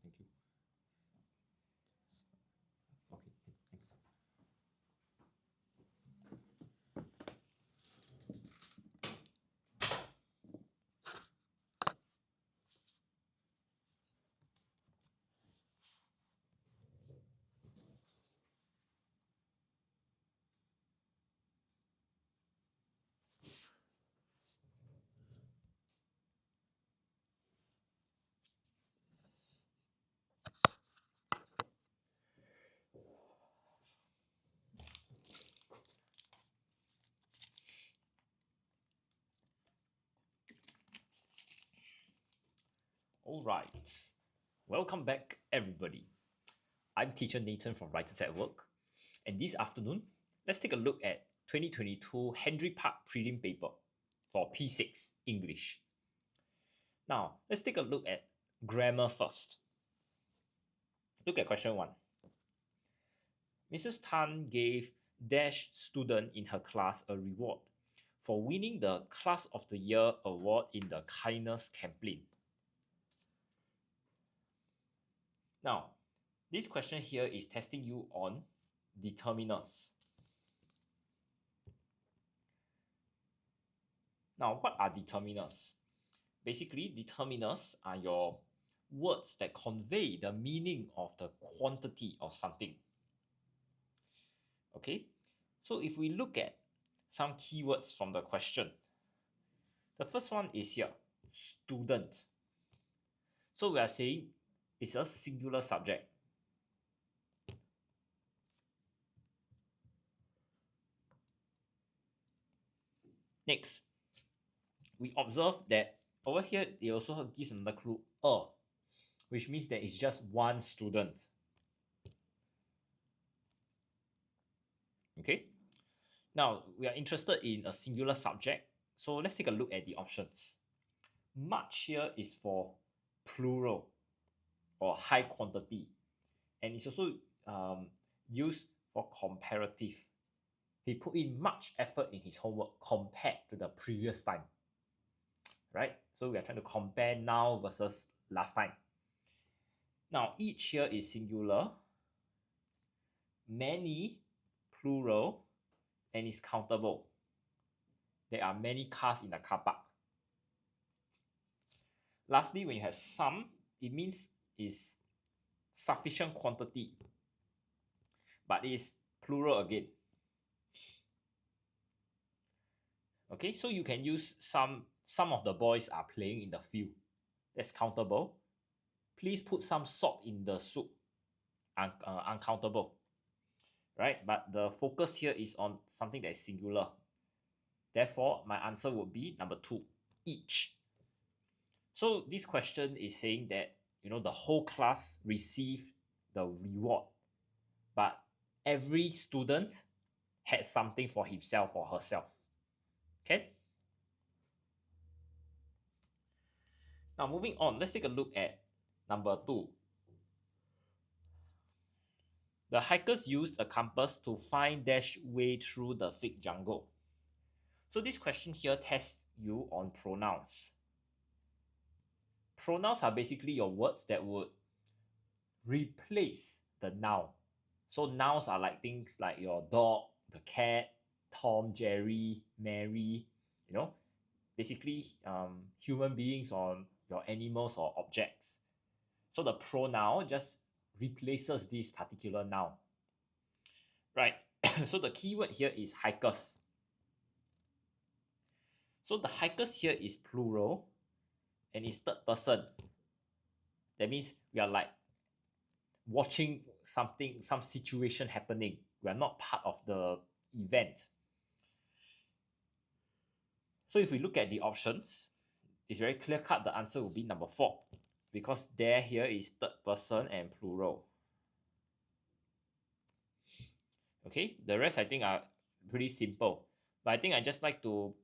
Thank you. Okay, thanks. All right. Welcome back, everybody. I'm teacher Nathan from Writers at Work. And this afternoon, let's take a look at 2022 Henry Park Prelim paper for P6 English. Now, let's take a look at grammar first. Look at question 1. Mrs. Tan gave dash student in her class a reward for winning the Class of the Year award in the kindness campaign. Now, this question here is testing you on determiners. Now, what are determiners? Basically, determiners are your words that convey the meaning of the quantity of something. Okay, so if we look at some keywords from the question, the first one is here, student. So we are saying it's a singular subject. Next, we observe that over here, it also gives another clue, which means that it's just one student. Okay, now we are interested in a singular subject, so let's take a look at the options. Much here is for plural or high quantity, and it's also used for comparative. He put in much effort in his homework compared to the previous time, right? So we are trying to compare now versus last time. Now, each here is singular, many, plural, and is countable. There are many cars in the car park. Lastly, when you have some, it means is sufficient quantity, but it is plural again. Okay, so you can use some of the boys are playing in the field. That's countable. Please put some salt in the soup. Uncountable. Right? But the focus here is on something that is singular. Therefore, my answer would be number 2, each. So this question is saying that, the whole class received the reward, but every student had something for himself or herself. Okay? Now, moving on, let's take a look at number 2. The hikers used a compass to find dash way through the thick jungle. So this question here tests you on pronouns. Pronouns are basically your words that would replace the noun. So nouns are like things like your dog, the cat, Tom, Jerry, Mary, basically human beings or your animals or objects. So the pronoun just replaces this particular noun. Right. So the keyword here is hikers. So the hikers here is plural and it's third person. That means we are like watching some situation happening. We are not part of the event. So if we look at the options, it's very clear cut. The answer will be number 4 because there here is third person and plural. Okay, the rest I think are pretty simple. But I think I just like to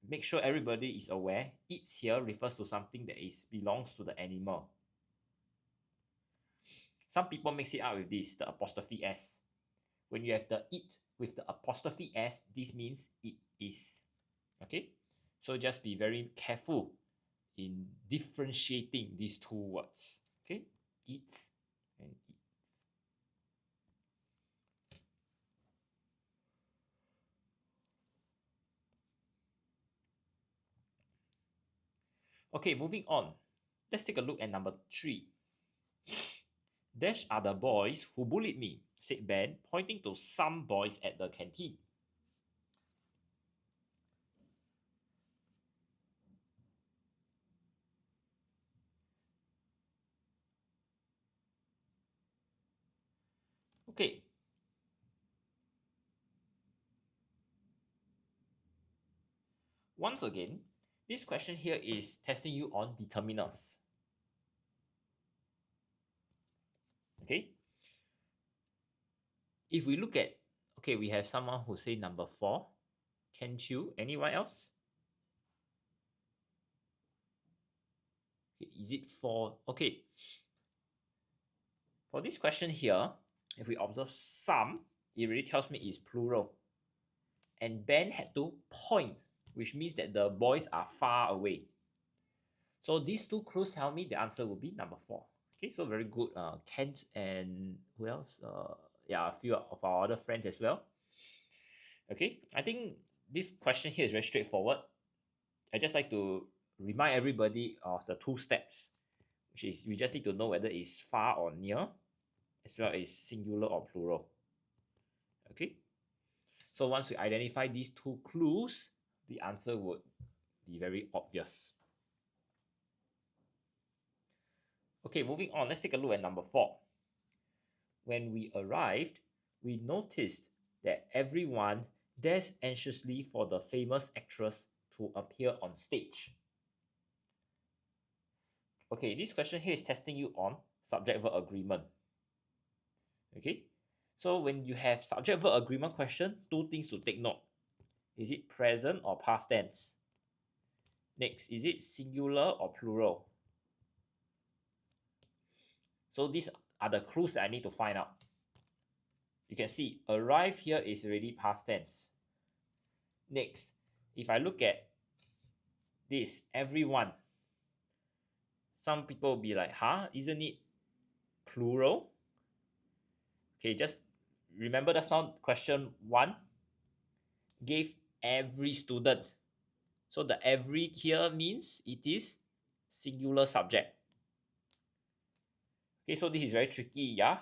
make sure everybody is aware. Eats here refers to something that belongs to the animal. Some people mix it up with this, the apostrophe S. When you have the it with the apostrophe S, this means it is. Okay, so just be very careful in differentiating these two words. Okay, eats and eats. Okay, moving on. Let's take a look at number 3. Dash are the boys who bullied me, said Ben, pointing to some boys at the canteen. Okay. Once again, this question here is testing you on determiners. Okay. If we look at, okay, we have someone who say number 4. Can't you? Anyone else? Okay, is it 4? Okay. For this question here, if we observe some, it really tells me it's plural. And Ben had to point, which means that the boys are far away. So these two clues tell me the answer will be number 4. Okay, so very good. Kent and who else? Yeah, a few of our other friends as well. Okay, I think this question here is very straightforward. I just like to remind everybody of the 2 steps, which is we just need to know whether it's far or near, as well as singular or plural. Okay, so once we identify these 2 clues, the answer would be very obvious. Okay, moving on, let's take a look at number 4. When we arrived, we noticed that everyone dashed anxiously for the famous actress to appear on stage. Okay, this question here is testing you on subject-verb agreement. Okay, so when you have subject-verb agreement question, 2 things to take note. Is it present or past tense? Next, is it singular or plural? So these are the clues that I need to find out. You can see arrive here is already past tense. Next, if I look at this, everyone, some people will be like, huh, isn't it plural? Okay, just remember that's not question 1 gave every student. So the every here means it is singular subject. Okay, so this is very tricky, yeah?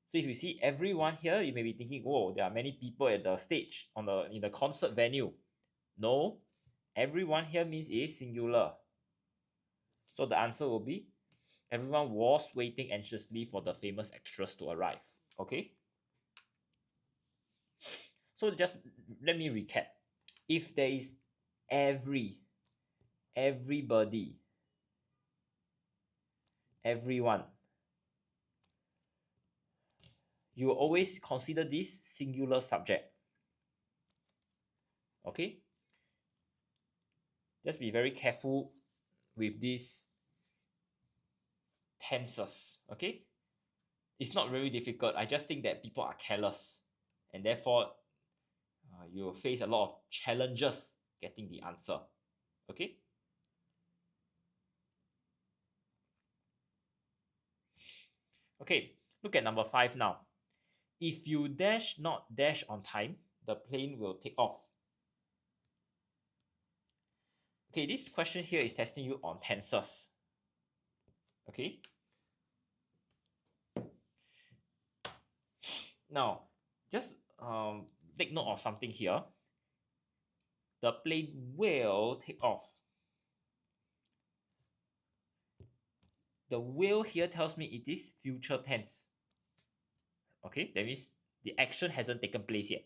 So if you see everyone here, you may be thinking, whoa, there are many people at the stage in the concert venue. No, everyone here means is singular. So the answer will be everyone was waiting anxiously for the famous actress to arrive. Okay? So just let me recap. If there is everybody, everyone, you will always consider this singular subject. Okay? Just be very careful with these tenses. Okay? It's not very difficult. I just think that people are careless, and therefore you will face a lot of challenges getting the answer. Okay? Okay, look at number 5 now. If you not dash on time, the plane will take off. Okay, this question here is testing you on tenses. Okay. Now, just take note of something here. The plane will take off. The will here tells me it is future tense. Okay, that means the action hasn't taken place yet.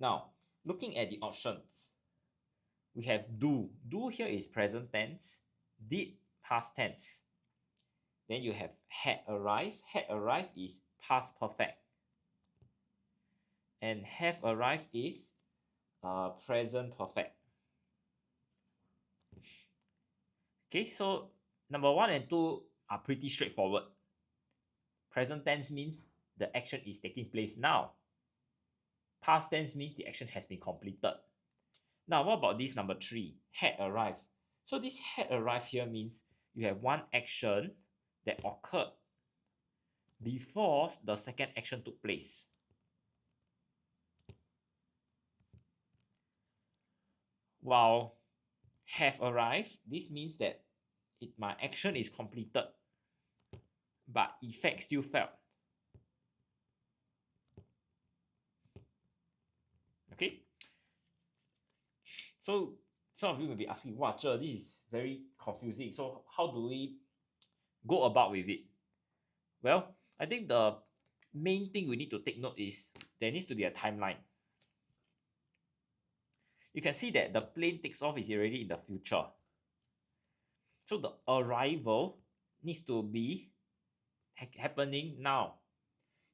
Now, looking at the options, we have do. Do here is present tense, did past tense. Then you have had arrived. Had arrived is past perfect. And have arrived is present perfect. Okay, so number 1 and 2 are pretty straightforward. Present tense means the action is taking place now. Past tense means the action has been completed. Now, what about this number 3? Had arrived. So this had arrived here means you have one action that occurred before the second action took place. While have arrived, this means that my action is completed, but effect still felt. Okay? So some of you may be asking, wow, this is very confusing. So how do we go about with it? Well, I think the main thing we need to take note is there needs to be a timeline. You can see that the plane takes off is already in the future. So the arrival needs to be happening now.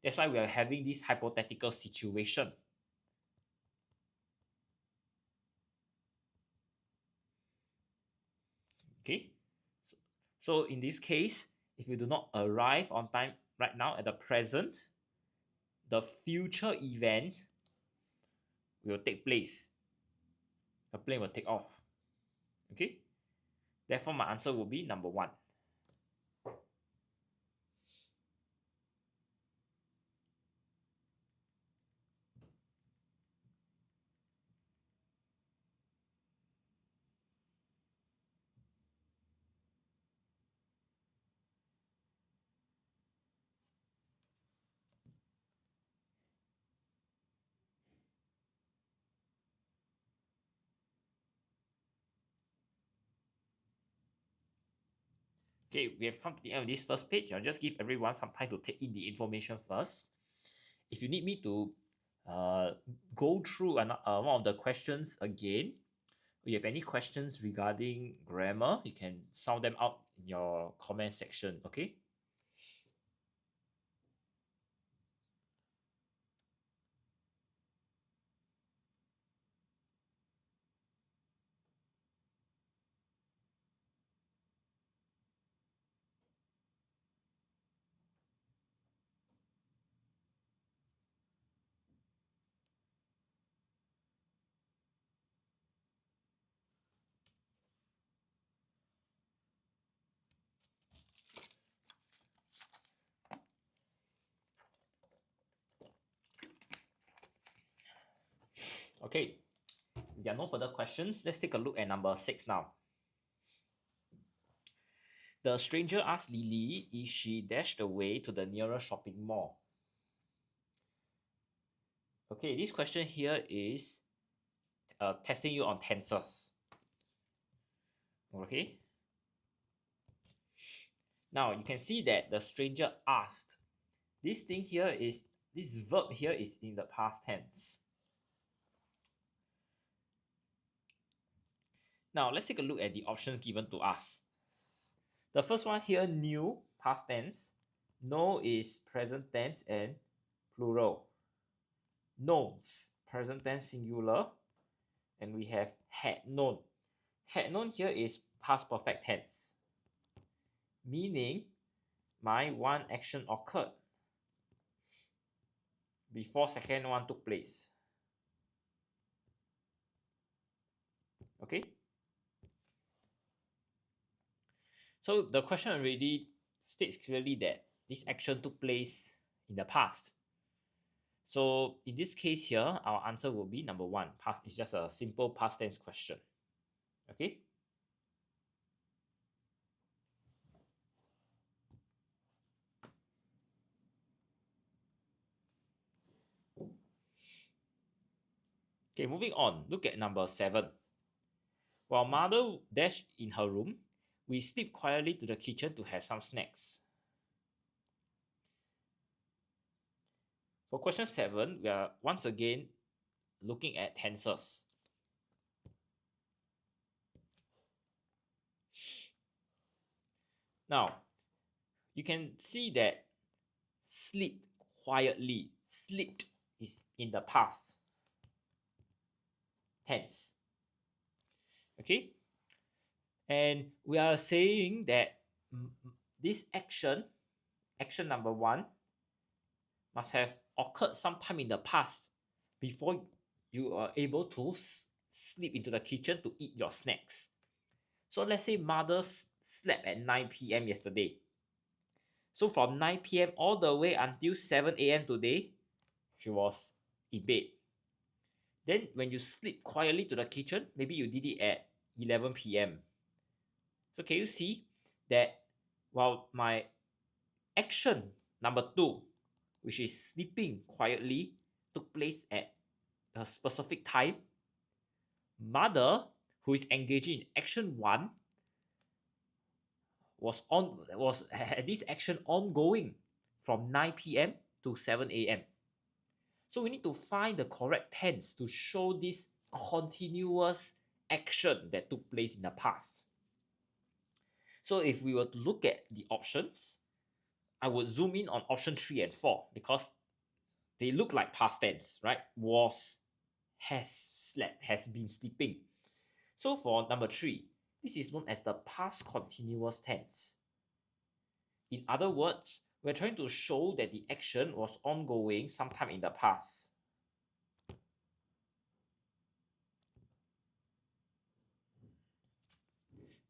That's why we are having this hypothetical situation. Okay, so in this case, if you do not arrive on time right now at the present, the future event will take place. The plane will take off. Okay, therefore my answer will be number 1. Okay, we have come to the end of this first page. I'll just give everyone some time to take in the information first. If you need me to go through one of the questions again, if you have any questions regarding grammar, you can sound them out in your comment section, okay? Okay, if there are no further questions, let's take a look at number 6 now. The stranger asked Lily if she dashed away to the nearest shopping mall. Okay, this question here is testing you on tenses. Okay. Now you can see that the stranger asked. This verb here is in the past tense. Now let's take a look at the options given to us. The first one here, knew, past tense. Know is present tense and plural. Knows, present tense singular. And we have had known. Had known here is past perfect tense, meaning my one action occurred before second one took place. Okay. So the question already states clearly that this action took place in the past. So in this case here, our answer will be number 1. Past is just a simple past tense question. Okay. Okay, moving on. Look at number 7. While mother dashed in her room, we slipped quietly to the kitchen to have some snacks. For question 7, we are once again looking at tenses. Now, you can see that sleep quietly, slipped is in the past tense. Okay? And we are saying that this action number 1, must have occurred sometime in the past before you are able to slip into the kitchen to eat your snacks. So let's say mother slept at 9 p.m. yesterday. So from 9 p.m. all the way until 7 a.m. today, she was in bed. Then when you slip quietly to the kitchen, maybe you did it at 11 p.m. So can you see that while my action number 2, which is sleeping quietly, took place at a specific time, mother, who is engaging in action 1, had this action ongoing from 9 p.m. to 7 a.m. So we need to find the correct tense to show this continuous action that took place in the past. So if we were to look at the options, I would zoom in on option 3 and 4 because they look like past tense, right? Was, has slept, has been sleeping. So for number 3, this is known as the past continuous tense. In other words, we're trying to show that the action was ongoing sometime in the past.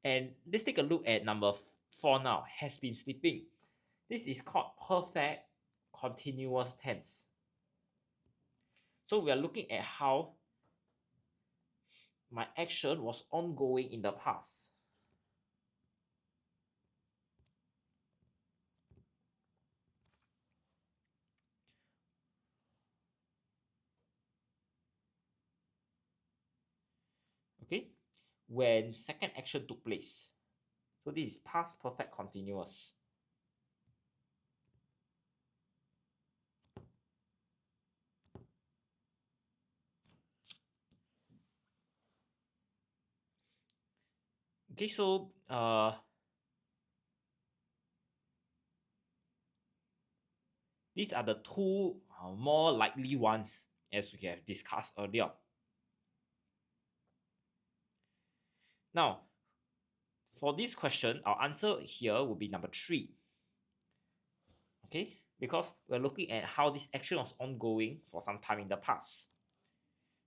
And let's take a look at number 4 now, has been sleeping. This is called perfect continuous tense. So we are looking at how my action was ongoing in the past. Okay, when second action took place. So this is past perfect continuous. Okay, so these are the two more likely ones as we have discussed earlier. Now, for this question, our answer here will be number 3. Okay, because we're looking at how this action was ongoing for some time in the past.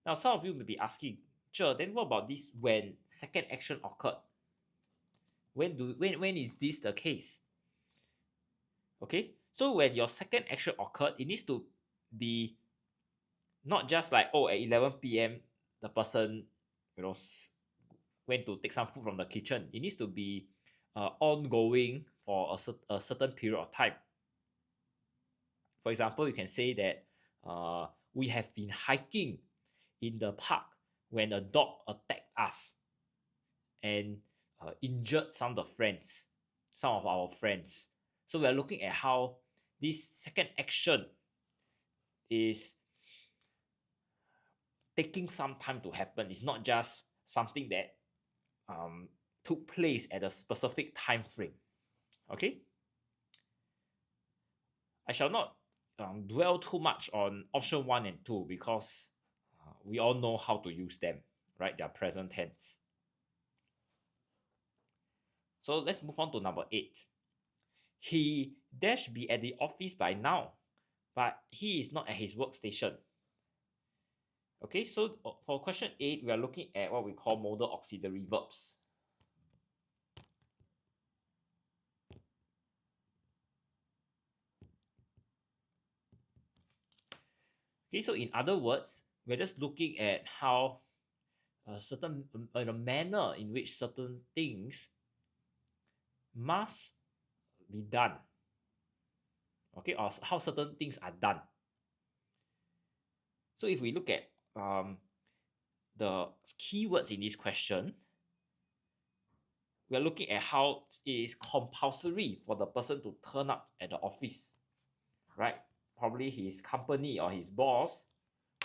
Now, some of you may be asking, sure, then what about this when second action occurred? When is this the case? Okay, so when your second action occurred, it needs to be not just like, oh, at 11 p.m. the person, went to take some food from the kitchen. It needs to be ongoing for a certain period of time. For example, you can say that we have been hiking in the park when a dog attacked us and injured some of our friends. So we are looking at how this second action is taking some time to happen. It's not just something that took place at a specific time frame. Okay, I shall not dwell too much on option 1 and 2 because we all know how to use them, right? They are present tense. So let's move on to number 8. He dash be at the office by now, but he is not at his workstation. Okay, so for question 8, we are looking at what we call modal auxiliary verbs. Okay, so in other words, we're just looking at how a certain manner in which certain things must be done. Okay, or how certain things are done. So if we look at the keywords in this question, we are looking at how it is compulsory for the person to turn up at the office, right? Probably his company or his boss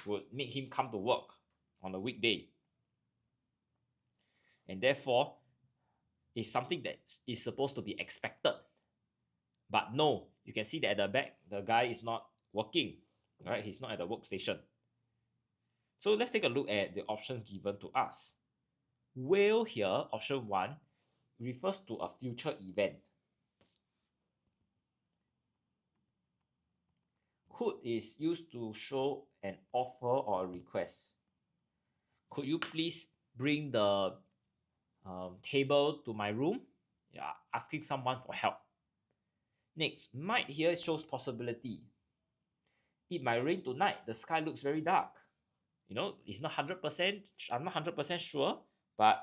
would make him come to work on a weekday. And therefore, it's something that is supposed to be expected. But no, you can see that at the back, the guy is not working, right? He's not at the workstation. So let's take a look at the options given to us. Will here, option 1, refers to a future event. Could is used to show an offer or a request. could you please bring the table to my room? Yeah, asking someone for help. Next, might here shows possibility. It might rain tonight. The sky looks very dark. You know, it's not 100%. I'm not 100% sure, but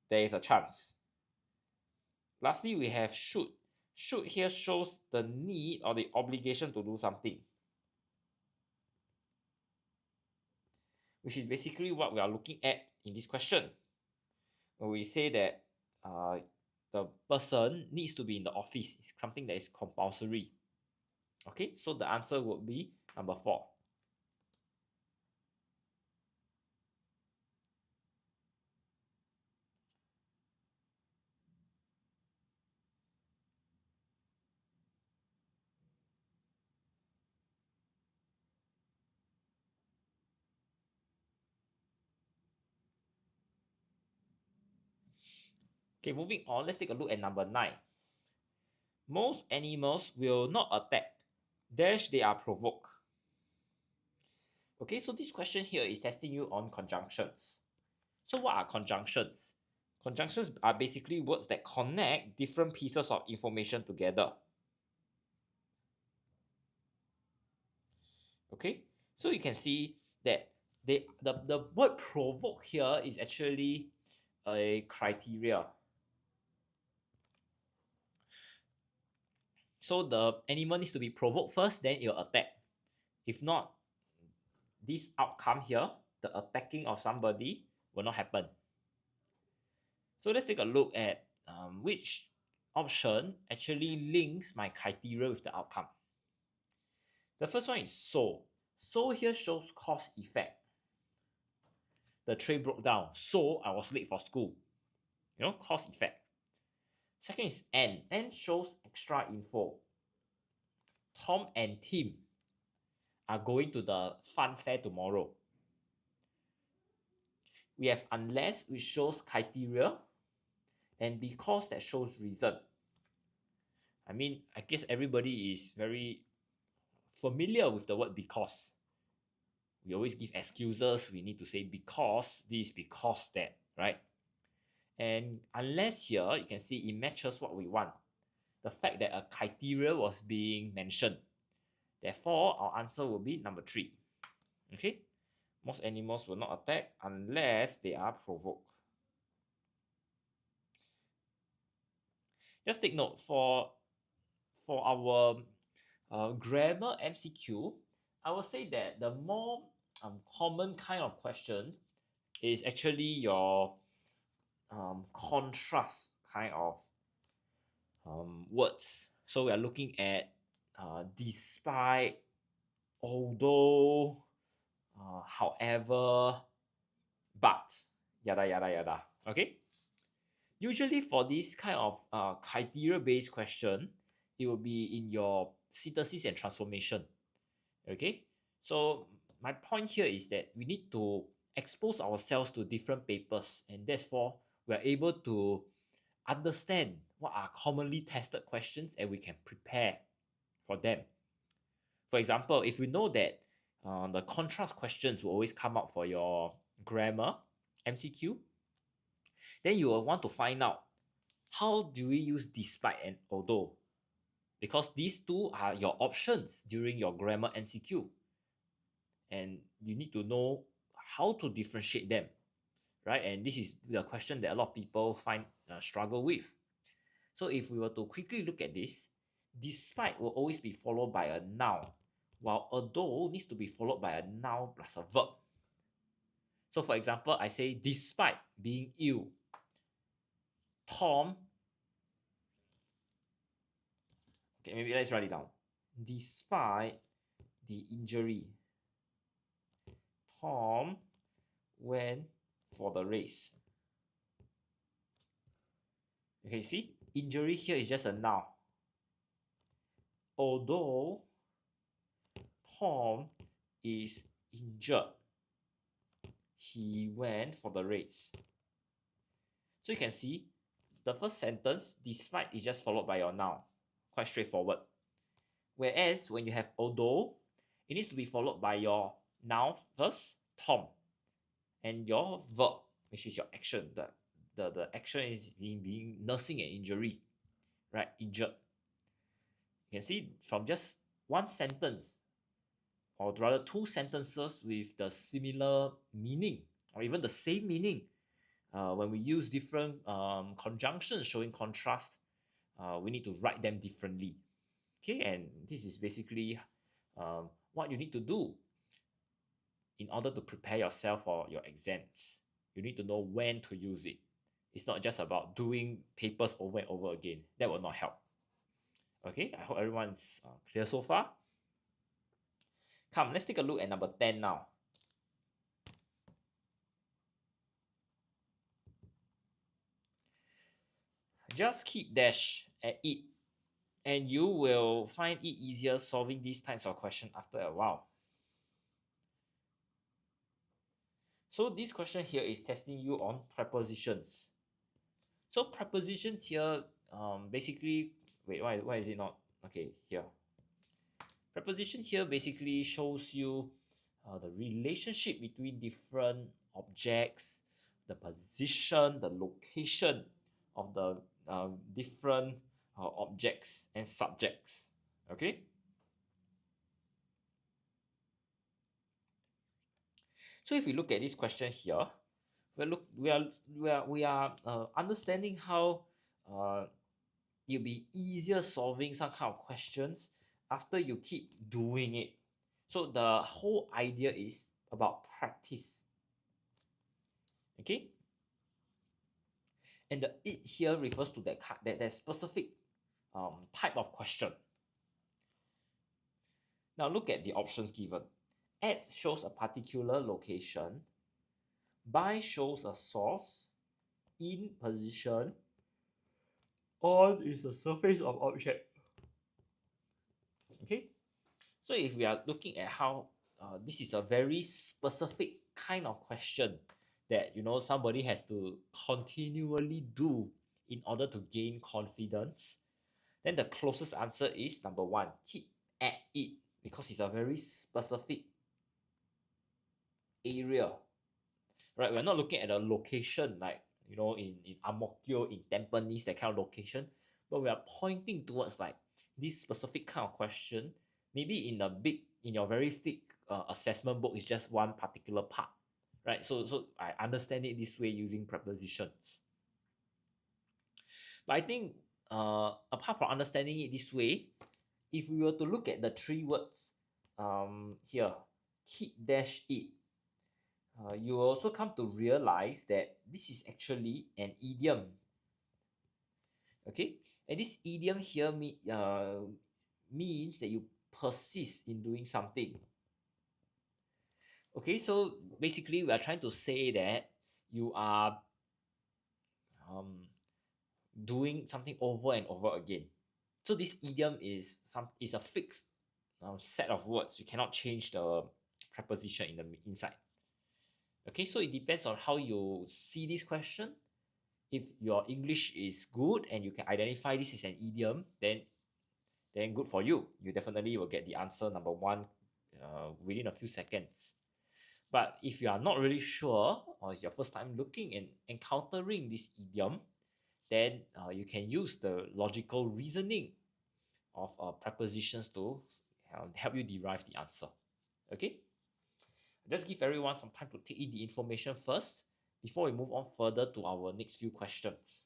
there is a chance. Lastly, we have should. Should here shows the need or the obligation to do something, which is basically what we are looking at in this question. When we say that the person needs to be in the office, it's something that is compulsory. Okay, so the answer would be number 4. Okay, moving on, let's take a look at number 9. Most animals will not attack, dash they are provoked. Okay, so this question here is testing you on conjunctions. So what are conjunctions? Conjunctions are basically words that connect different pieces of information together. Okay, so you can see that the word provoke here is actually a criteria. So the animal needs to be provoked first, then it will attack. If not, this outcome here, the attacking of somebody, will not happen. So let's take a look at which option actually links my criteria with the outcome. The first one is so. So here shows cause effect. The train broke down, so I was late for school. You know, cause effect. Second is N. N shows extra info. Tom and Tim are going to the fun fair tomorrow. We have unless, which shows criteria, and because, that shows reason. I mean, I guess everybody is very familiar with the word because. We always give excuses. We need to say because this, because that, right? And unless here, you can see it matches what we want. The fact that a criteria was being mentioned. Therefore, our answer will be number 3. Okay? Most animals will not attack unless they are provoked. Just take note, for our grammar MCQ, I will say that the more common kind of question is actually your contrast kind of words. So we are looking at despite, although, however, but, yada yada yada. Okay, usually for this kind of criteria based question, it will be in your synthesis and transformation. Okay, so my point here is that we need to expose ourselves to different papers, and therefore we are able to understand what are commonly tested questions and we can prepare for them. For example, if we know that the contrast questions will always come up for your grammar MCQ, then you will want to find out how do we use despite and although, because these two are your options during your grammar MCQ, and you need to know how to differentiate them, right? And this is the question that a lot of people find struggle with. So if we were to quickly look at this, despite will always be followed by a noun, while although needs to be followed by a noun plus a verb. So for example, I say despite being ill, Tom, okay, maybe let's write it down. Despite the injury, Tom went for the race. Okay, see, injury here is just a noun. Although Tom is injured, he went for the race. So you can see the first sentence, despite, is just followed by your noun. Quite straightforward. Whereas when you have although, it needs to be followed by your noun first, Tom. and your verb, which is your action. The action is being nursing an injury, right? Injured. You can see from just one sentence, or rather two sentences with the similar meaning, or even the same meaning, when we use different conjunctions showing contrast, we need to write them differently. Okay, and this is basically what you need to do in order to prepare yourself for your exams. You need to know when to use it. It's not just about doing papers over and over again. That will not help. Okay, I hope everyone's clear so far. Come, let's take a look at number 10 now. Just keep dash at it, and you will find it easier solving these types of questions after a while. So this question here is testing you on prepositions. So prepositions here, basically, wait, why is it not? Okay, here. Preposition here basically shows you the relationship between different objects, the position, the location of the different objects and subjects. Okay. So if we look at this question here, we are understanding how it'll be easier solving some kind of questions after you keep doing it. So the whole idea is about practice. Okay. And the it here refers to that specific type of question. Now look at the options given. At shows a particular location. By shows a source. In position. On is the surface of object. Okay. So if we are looking at how this is a very specific kind of question that somebody has to continually do in order to gain confidence, then the closest answer is number one, keep at it, because it's a very specific area, right? We're not looking at a location like in Ang Mo Kio, in Tampines, that kind of location, but we are pointing towards like this specific kind of question. Maybe in your very thick assessment book is just one particular part, right? So I understand it this way using prepositions. But I think apart from understanding it this way, if we were to look at the three words here, keep dash it, you will also come to realize that this is actually an idiom. Okay, and this idiom here means that you persist in doing something. Okay, so basically we are trying to say that you are doing something over and over again. So this idiom is a fixed set of words. You cannot change the preposition in the inside. Okay, so it depends on how you see this question. If your English is good and you can identify this as an idiom, then good for you. You definitely will get the answer number one within a few seconds. But if you are not really sure, or it's your first time looking and encountering this idiom, then you can use the logical reasoning of prepositions to help you derive the answer. Okay? Just give everyone some time to take in the information first before we move on further to our next few questions.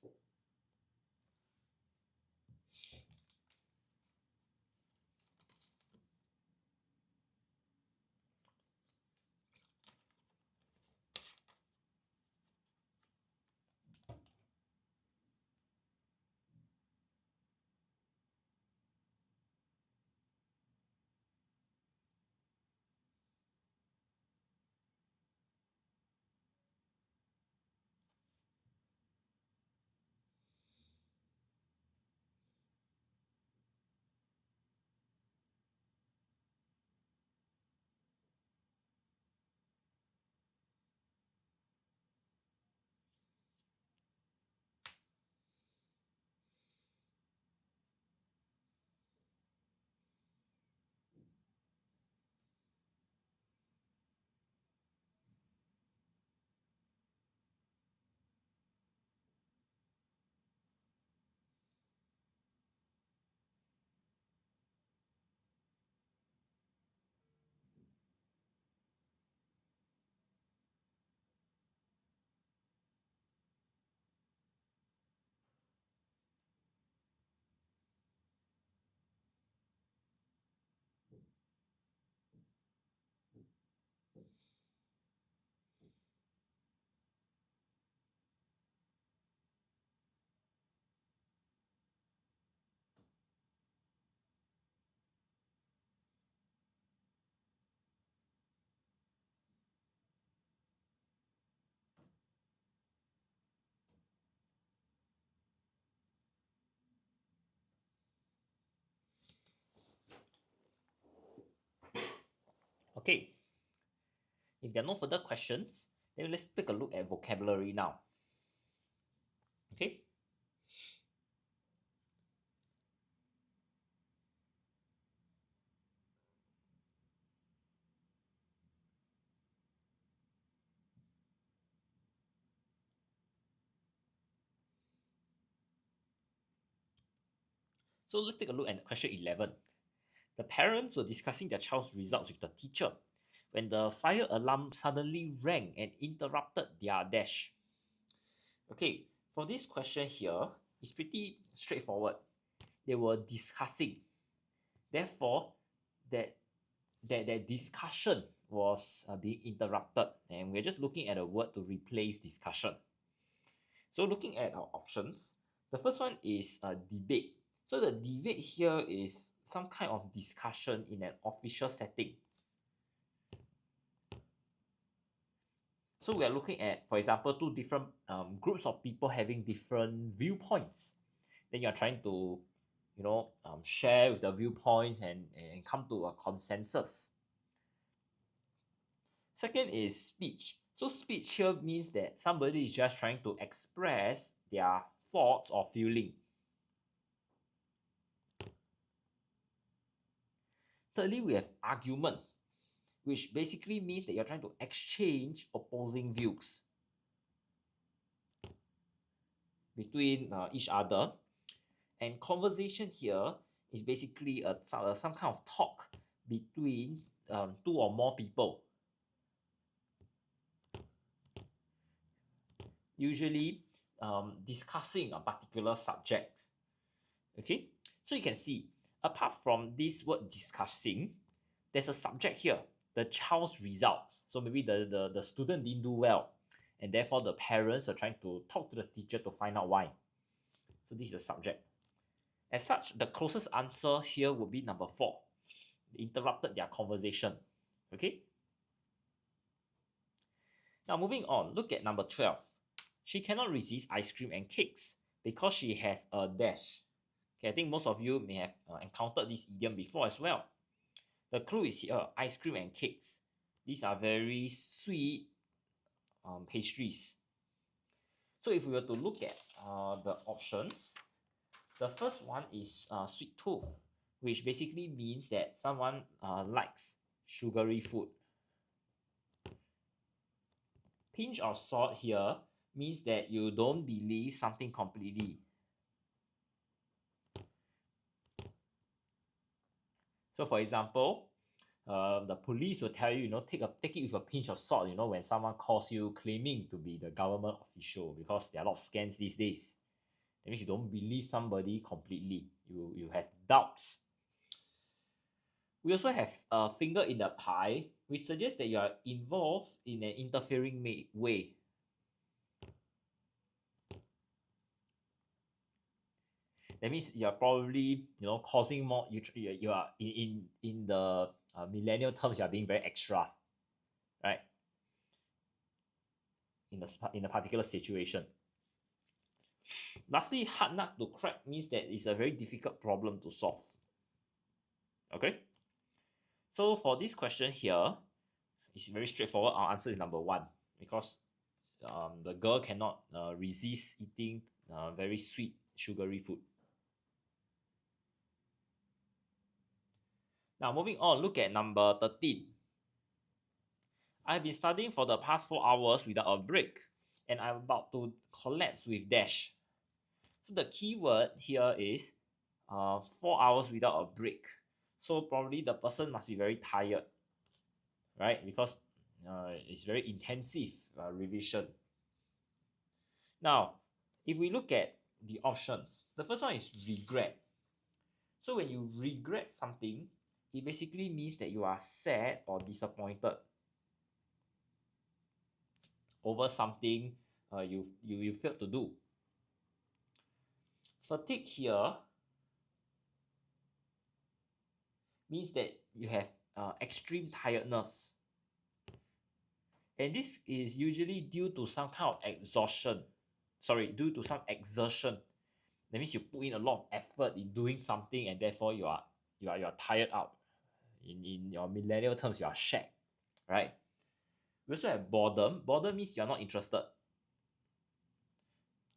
Okay, if there are no further questions, then let's take a look at vocabulary now. Okay. So let's take a look at question 11. The parents were discussing their child's results with the teacher when the fire alarm suddenly rang and interrupted their dash. Okay, for this question here, it's pretty straightforward. They were discussing. Therefore, that discussion was being interrupted, and we're just looking at a word to replace discussion. So looking at our options, the first one is a debate. So the debate here is some kind of discussion in an official setting. So we are looking at, for example, two different groups of people having different viewpoints. Then you're trying to, share with the viewpoints and come to a consensus. Second is speech. So speech here means that somebody is just trying to express their thoughts or feeling. Thirdly, we have argument, which basically means that you're trying to exchange opposing views between each other. And conversation here is basically some kind of talk between two or more people. Usually discussing a particular subject. Okay, so you can see, apart from this word discussing, there's a subject here, the child's results. So maybe the student didn't do well, and therefore the parents are trying to talk to the teacher to find out why. So this is the subject. As such, the closest answer here would be number 4. They interrupted their conversation. Okay. Now moving on, look at number 12. She cannot resist ice cream and cakes because she has a dash. Okay, I think most of you may have encountered this idiom before as well. The clue is here, ice cream and cakes. These are very sweet pastries. So if we were to look at the options, the first one is sweet tooth, which basically means that someone likes sugary food. Pinch of salt here means that you don't believe something completely. So for example, the police will tell you, take it with a pinch of salt, when someone calls you claiming to be the government official, because there are a lot of scams these days. That means you don't believe somebody completely. You have doubts. We also have a finger in the pie, which suggests that you are involved in an interfering way. That means you are probably, causing more. You are in the millennial terms, you are being very extra, right? In a particular situation. Lastly, hard nut to crack means that it's a very difficult problem to solve. Okay. So for this question here, it's very straightforward. Our answer is number 1, because the girl cannot resist eating very sweet, sugary food. Now moving on, look at number 13. I've been studying for the past 4 hours without a break, and I'm about to collapse with dash. So the key word here is 4 hours without a break. So probably the person must be very tired, right? Because it's very intensive revision. Now, if we look at the options, the first one is regret. So when you regret something, it basically means that you are sad or disappointed over something you failed to do. Fatigue here means that you have extreme tiredness. And this is usually due to some kind of exhaustion. Due to some exertion. That means you put in a lot of effort in doing something, and therefore you are tired out. In your millennial terms, you are shag, right? We also have boredom. Boredom means you're not interested.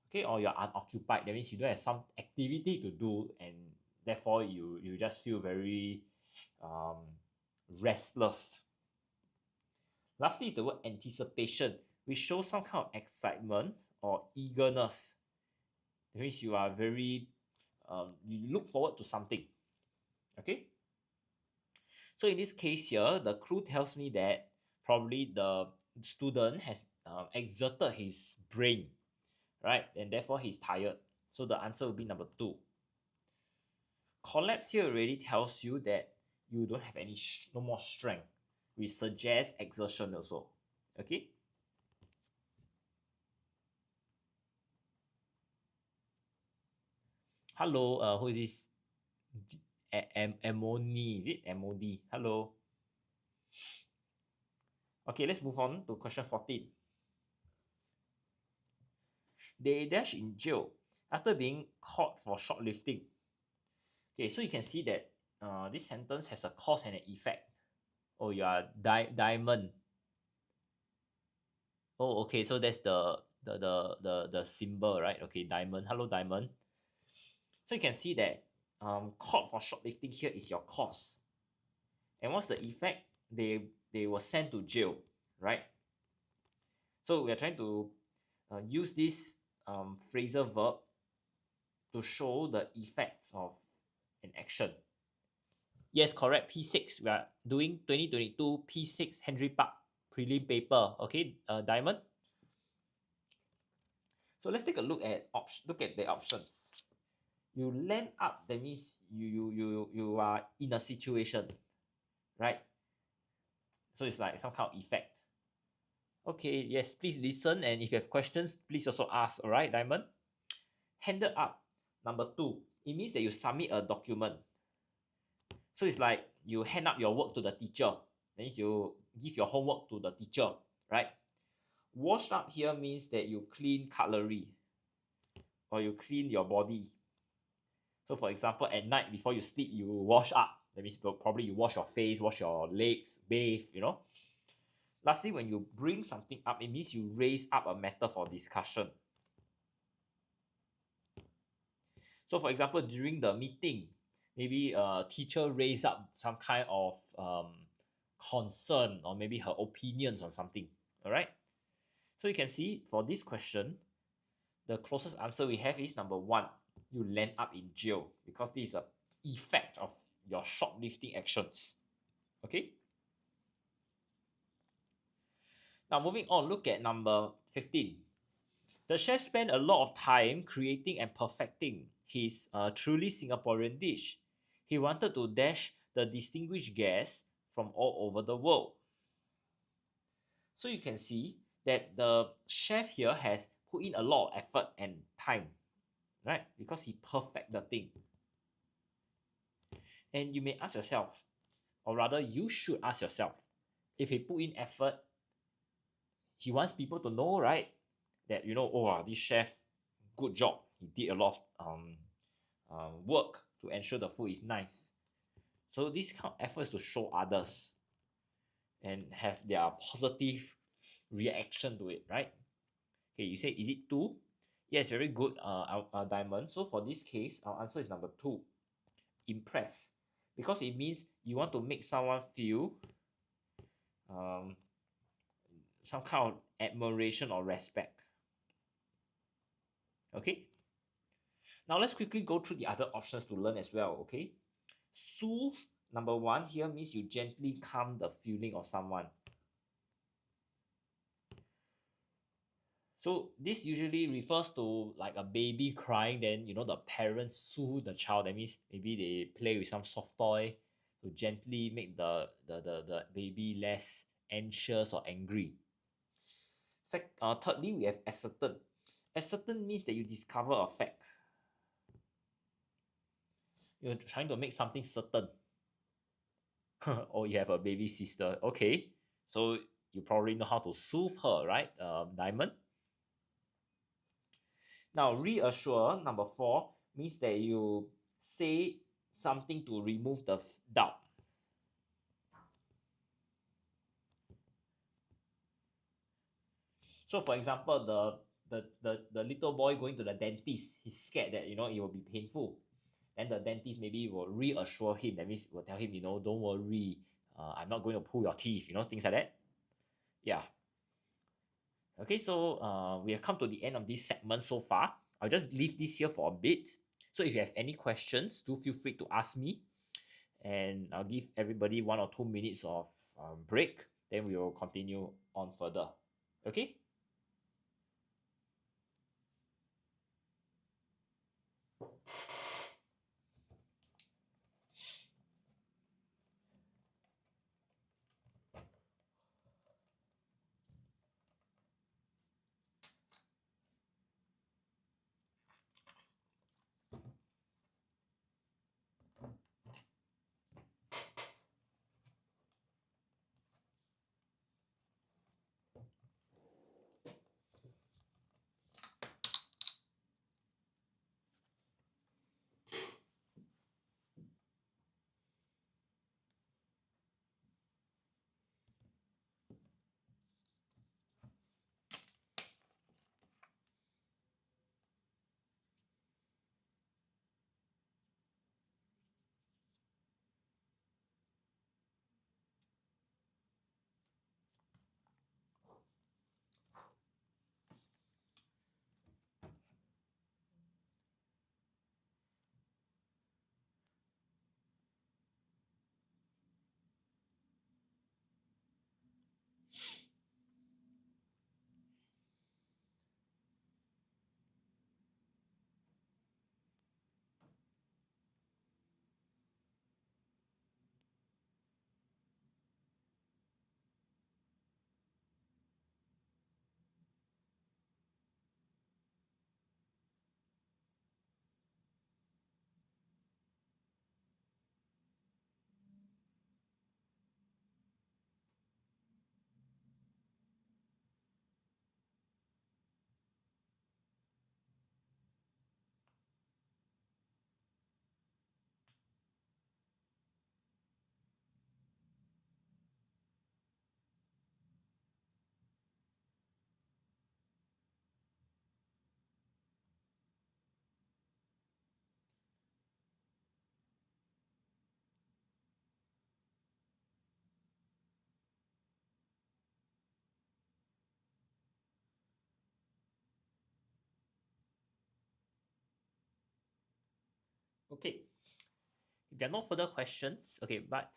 Okay, or you're unoccupied. That means you don't have some activity to do, and therefore you just feel very restless. Lastly is the word anticipation, which shows some kind of excitement or eagerness. That means you are very you look forward to something. Okay, so in this case here, the clue tells me that probably the student has exerted his brain, right? And therefore he's tired. So the answer will be number 2. Collapse here already tells you that you don't have any no more strength. We suggest exertion also. Okay. Hello, who is this? Emoni, is it MOD? Hello. Okay, let's move on to question 14. They dash in jail after being caught for shoplifting. Okay, so you can see that this sentence has a cause and an effect. Oh, you are diamond. Oh, okay, so that's the symbol, right? Okay, diamond. Hello, diamond. So you can see that caught for shoplifting here is your cause. And what's the effect? They were sent to jail, right? So we are trying to use this phrasal verb to show the effects of an action. Yes, correct. P6. We are doing 2022 P6 Henry Park prelim paper. Okay, Diamond. So let's take a look at the options. You land up, that means you are in a situation, right? So it's like some kind of effect. Okay, yes, please listen, and if you have questions, please also ask. All right, Diamond. Handed up, number 2. It means that you submit a document. So it's like you hand up your work to the teacher. Then you give your homework to the teacher, right? Wash up here means that you clean cutlery or you clean your body. So for example, at night before you sleep, you wash up. That means probably you wash your face, wash your legs, bathe, Lastly, when you bring something up, it means you raise up a matter for discussion. So for example, during the meeting, maybe a teacher raised up some kind of concern or maybe her opinions on something. All right. So you can see for this question, the closest answer we have is number 1. You land up in jail because this is a effect of your shoplifting actions. Okay. Now moving on, look at number 15. The chef spent a lot of time creating and perfecting his truly Singaporean dish. He wanted to dash the distinguished guests from all over the world. So you can see that the chef here has put in a lot of effort and time, right? Because he perfect the thing. And you may ask yourself, or rather you should ask yourself, if he put in effort, he wants people to know, right? That, this chef, good job. He did a lot of work to ensure the food is nice. So this kind of efforts to show others and have their positive reaction to it, right? Okay, you say, is it 2? Yes, very good, Diamond. So for this case, our answer is number 2. Impress. Because it means you want to make someone feel some kind of admiration or respect. Okay. Now let's quickly go through the other options to learn as well. Okay. Soothe, number 1 here means you gently calm the feeling of someone. So this usually refers to like a baby crying, then the parents soothe the child. That means maybe they play with some soft toy to gently make the baby less anxious or angry. Thirdly, we have ascertain. Ascertain means that you discover a fact. You're trying to make something certain. Or you have a baby sister. Okay, so you probably know how to soothe her, right, Diamond? Now, reassure, number 4, means that you say something to remove the doubt. So for example, the little boy going to the dentist, he's scared that it will be painful. Then the dentist maybe will reassure him. That means will tell him, don't worry, I'm not going to pull your teeth, things like that. Yeah. Okay, so we have come to the end of this segment so far. I'll just leave this here for a bit. So if you have any questions, do feel free to ask me. And I'll give everybody 1 or 2 minutes of break. Then we will continue on further. Okay? Okay. If there are no further questions, okay, but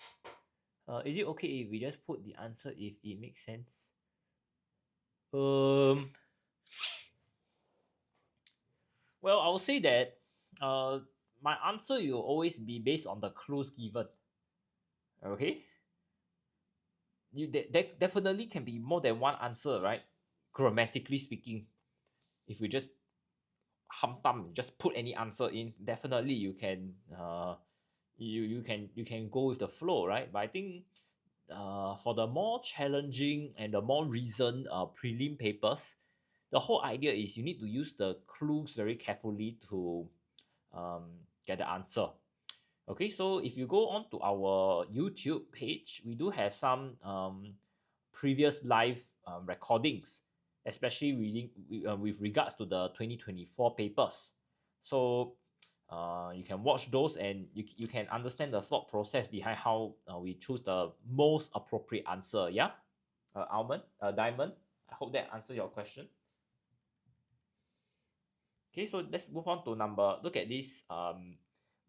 is it okay if we just put the answer if it makes sense? Well, I will say that my answer will always be based on the clues given. Okay? There definitely can be more than one answer, right? Grammatically speaking. If we just just put any answer in, definitely you can you can go with the flow, right? But I think for the more challenging and the more recent prelim papers, the whole idea is you need to use the clues very carefully to get the answer. Okay, so if you go on to our YouTube page, we do have some previous live recordings, especially with regards to the 2024 papers. So you can watch those and you can understand the thought process behind how we choose the most appropriate answer. Yeah, Diamond. I hope that answers your question. Okay, so let's move on to look at this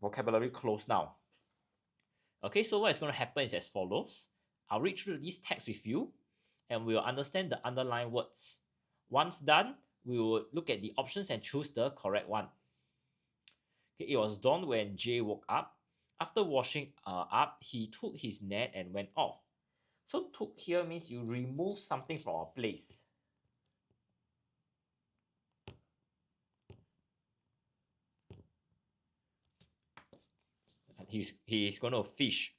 vocabulary close now. Okay, so what is going to happen is as follows. I'll read through this text with you and we'll understand the underlying words. Once done, we will look at the options and choose the correct one. Okay, it was dawn when Jay woke up. After washing up, he took his net and went off. So took here means you remove something from a place. And he's going to fish.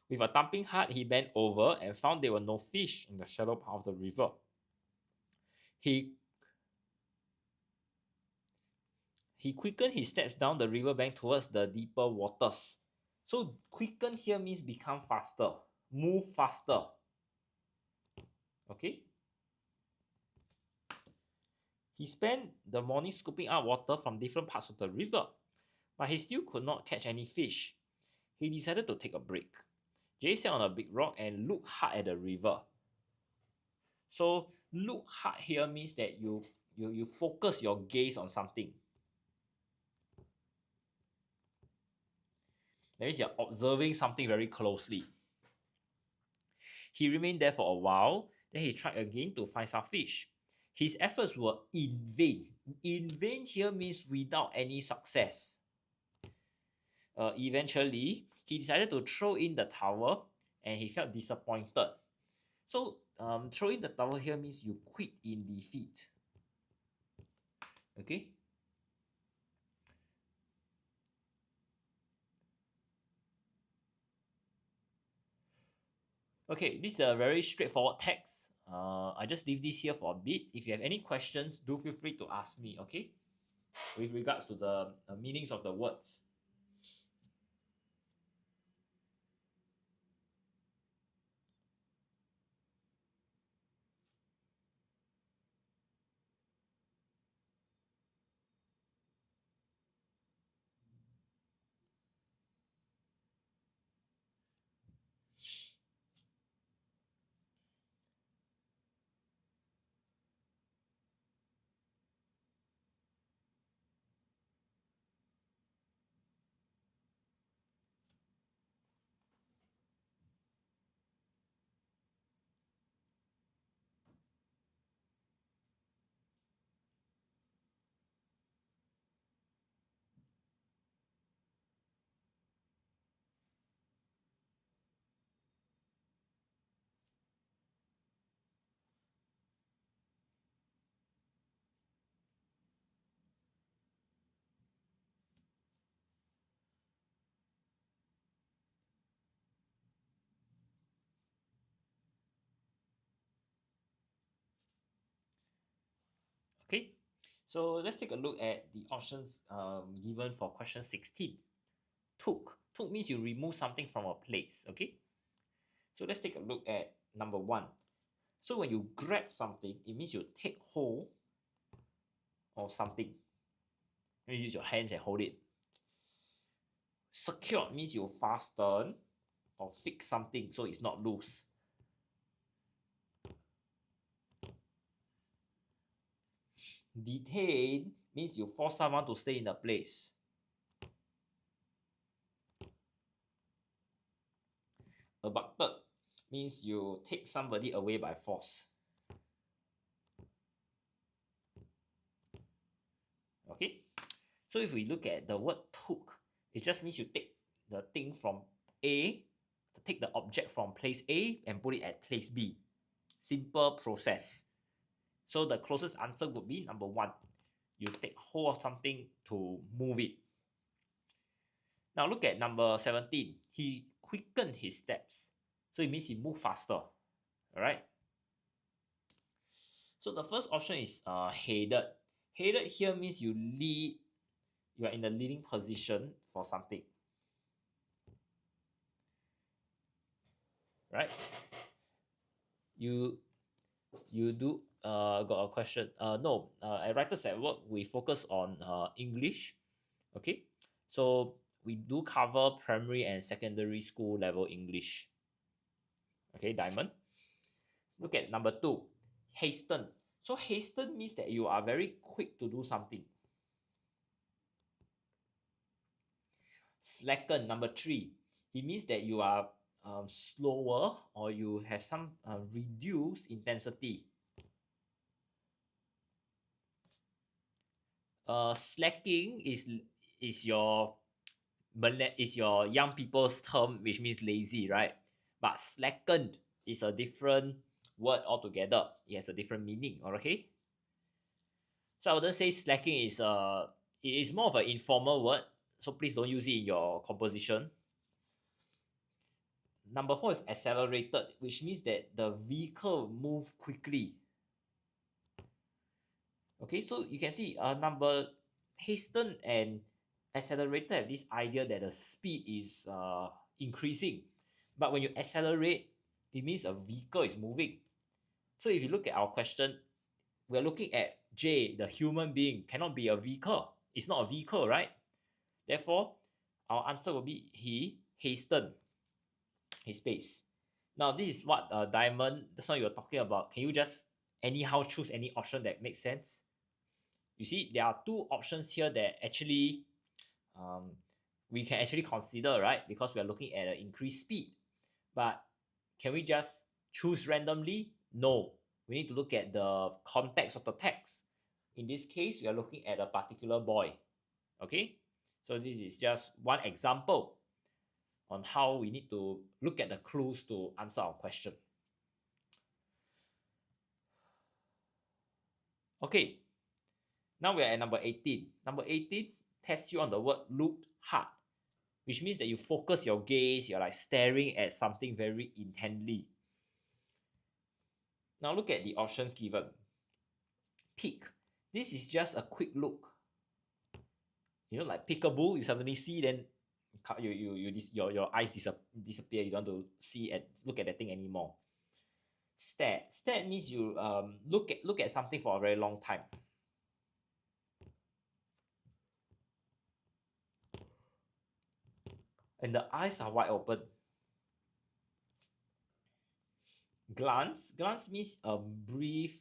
With a thumping heart, he bent over and found there were no fish in the shallow part of the river. He quickened his steps down the riverbank towards the deeper waters. So quicken here means become faster, move faster. Okay. He spent the morning scooping out water from different parts of the river, but he still could not catch any fish. He decided to take a break. Jay sat on a big rock and looked hard at the river. So look hard here means that you focus your gaze on something. That means you're observing something very closely. He remained there for a while, then he tried again to find some fish. His efforts were in vain. In vain here means without any success. Eventually, he decided to throw in the towel and he felt disappointed. So, throwing the towel here means you quit in defeat. Okay? Okay, this is a very straightforward text. I just leave this here for a bit. If you have any questions, do feel free to ask me, okay? With regards to the meanings of the words. Okay, so let's take a look at the options given for question 16. Took. Took means you remove something from a place, okay? So let's take a look at number 1. So when you grab something, it means you take hold of something. You use your hands and hold it. Secured means you fasten or fix something so it's not loose. Detain means you force someone to stay in a place. Abducted means you take somebody away by force. Okay, so if we look at the word took, it just means you take the thing from A, take the object from place A and put it at place B. Simple process. So the closest answer would be number 1. You take hold of something to move it. Now look at number 17. He quickened his steps. So it means he moved faster. Alright. So the first option is headed. Headed here means you lead. You are in the leading position for something. Right? You do got a question. No, at Writers at Work, we focus on English. Okay, so we do cover primary and secondary school level English. Okay, Diamond. Look at number 2, hasten. So hasten means that you are very quick to do something. Slacken, number 3, it means that you are slower or you have some reduced intensity. Slacking is your young people's term, which means lazy, right? But slackened is a different word altogether. It has a different meaning. Okay. So I wouldn't say slacking is it is more of an informal word. So please don't use it in your composition. Number 4 is accelerated, which means that the vehicle move quickly. Okay, so you can see number hasten and accelerated have this idea that the speed is increasing. But when you accelerate, it means a vehicle is moving. So if you look at our question, we're looking at J, the human being, cannot be a vehicle. It's not a vehicle, right? Therefore, our answer will be he hastened his pace. Now, this is what Diamond, that's what you're talking about. Can you just anyhow choose any option that makes sense? You see, there are two options here that actually um, we can actually consider, right? Because we are looking at an increased speed. But can we just choose randomly? No. We need to look at the context of the text. In this case, we are looking at a particular boy. Okay? So this is just one example on how we need to look at the clues to answer our question. Okay, now we're at number 18. Number 18 tests you on the word look hard, which means that you focus your gaze, you're like staring at something very intently. Now look at the options given. Peek. This is just a quick look. You know, like peekaboo, you suddenly see, then your eyes disappear. You don't want to see and look at that thing anymore. Stare. Stare means you look at something for a very long time. And the eyes are wide open. Glance. Glance means a brief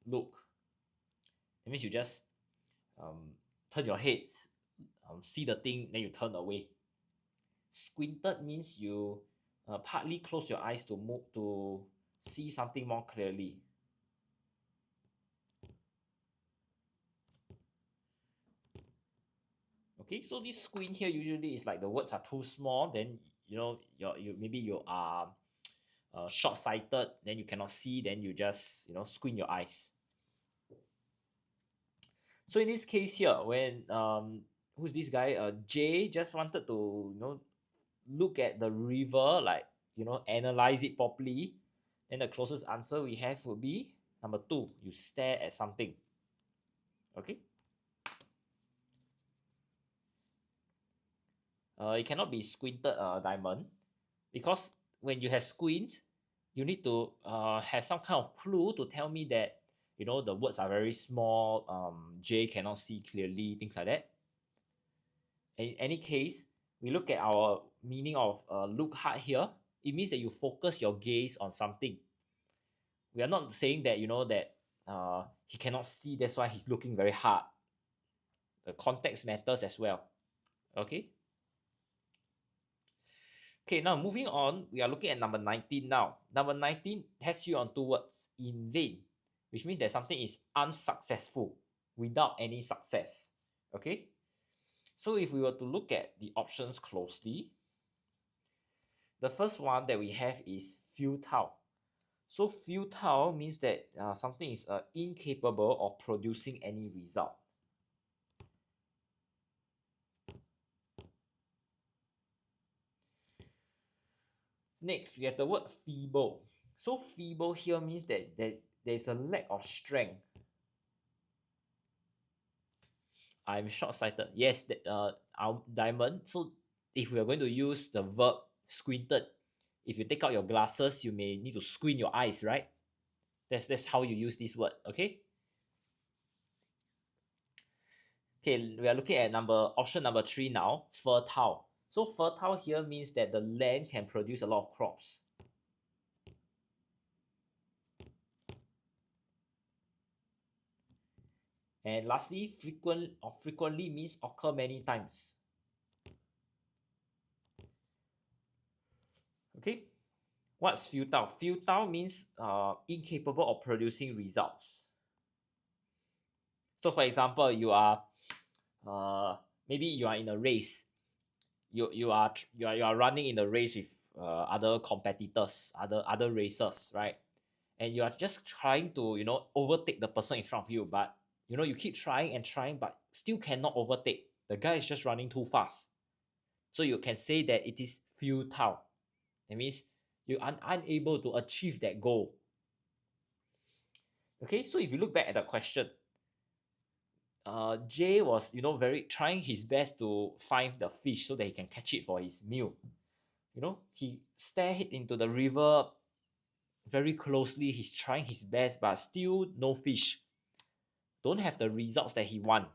look. That means you just turn your head, see the thing, then you turn away. Squinted means you partly close your eyes to move to see something more clearly. Okay, so this squint here usually is like the words are too small, then you know maybe you are short-sighted, then you cannot see, then you just squint your eyes. So in this case here, when who's this guy? Jay just wanted to look at the river, like analyze it properly. Then the closest answer we have would be number 2. You stare at something. Okay. It cannot be squinted, Diamond, because when you have squint, you need to have some kind of clue to tell me that the words are very small. J cannot see clearly, things like that. In any case, we look at our meaning of look hard here. It means that you focus your gaze on something. We are not saying that that he cannot see, that's why he's looking very hard. The context matters as well. Okay. Okay, now moving on, we are looking at number 19 now. Number 19 tests you on 2 words, in vain, which means that something is unsuccessful, without any success. Okay. So if we were to look at the options closely, the first one that we have is futile. So futile means that something is incapable of producing any result. Next, we have the word feeble. So feeble here means that there's a lack of strength. I'm short-sighted. Yes, our Diamond. So if we are going to use the verb squinted, if you take out your glasses, you may need to squint your eyes, right? That's how you use this word. Okay. Okay, we are looking at option number 3 now, fertile. So fertile here means that the land can produce a lot of crops. And lastly, frequently means occur many times. Okay, what's futile? Futile means incapable of producing results. So for example, you are maybe you are in a race. You are running in a race with other competitors, other racers, right? And you are just trying to overtake the person in front of you, but you keep trying and trying, but still cannot overtake. The guy is just running too fast. So you can say that it is futile. That means you are unable to achieve that goal. Okay, so if you look back at the question, Jay was very trying his best to find the fish so that he can catch it for his meal. He stared into the river very closely. He's trying his best, but still no fish. don't have the results that he want.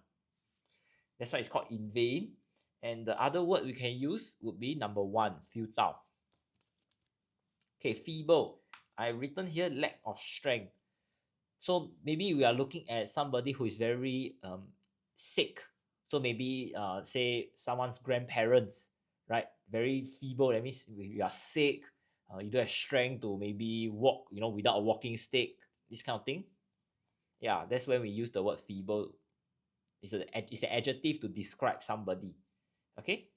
That's why it's called in vain. And the other word we can use would be number 1, futile. Okay, feeble. I written here lack of strength. So maybe we are looking at somebody who is very sick. So maybe say someone's grandparents, right? Very feeble. That means you are sick. You don't have strength to maybe walk, without a walking stick. This kind of thing. Yeah, that's when we use the word feeble. It's an adjective to describe somebody. Okay.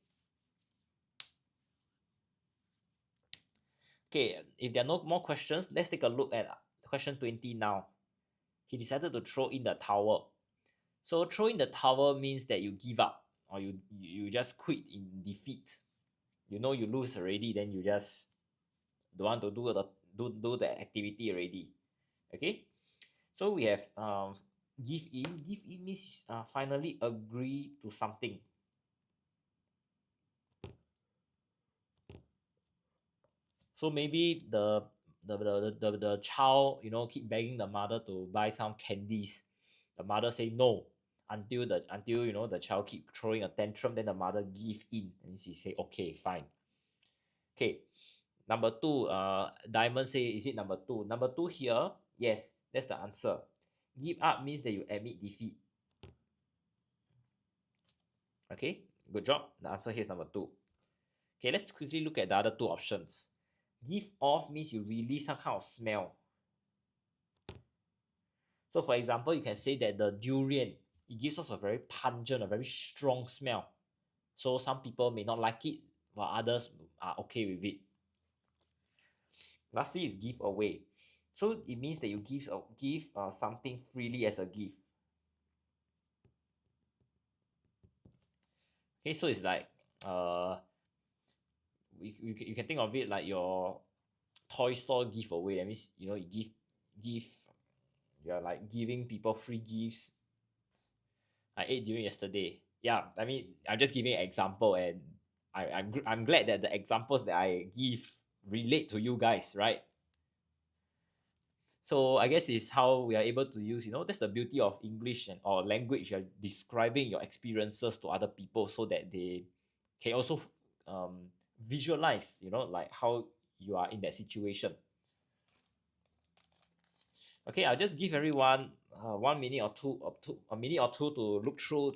Okay. If there are no more questions, let's take a look at question 20 now. He decided to throw in the towel. So throw in the towel means that you give up, or you just quit in defeat. You know you lose already, then you just don't want to do the activity already. Okay. So we have give in. Give in means finally agree to something. So maybe the child, keep begging the mother to buy some candies. The mother say no until the child keep throwing a tantrum. Then the mother give in and she say okay, fine. Okay, number 2. Diamond say, is it number 2? Number 2 here, yes, that's the answer. Give up means that you admit defeat. Okay, good job. The answer here is number 2. Okay, let's quickly look at the other 2 options. Give off means you release some kind of smell. So for example, you can say that the durian, it gives us a very pungent, a very strong smell. So some people may not like it, while others are okay with it. Lastly is give away. So it means that you give something freely as a gift. Okay, so it's like you can think of it like your toy store giveaway. That means you give you're like giving people free gifts. I ate during yesterday. Yeah, I mean, I'm just giving an example, and I'm glad that the examples that I give relate to you guys, right? So I guess it's how we are able to use, that's the beauty of English or language. You're describing your experiences to other people so that they can also visualize, like how you are in that situation. Okay, I'll just give everyone 1 minute or a minute or two to look through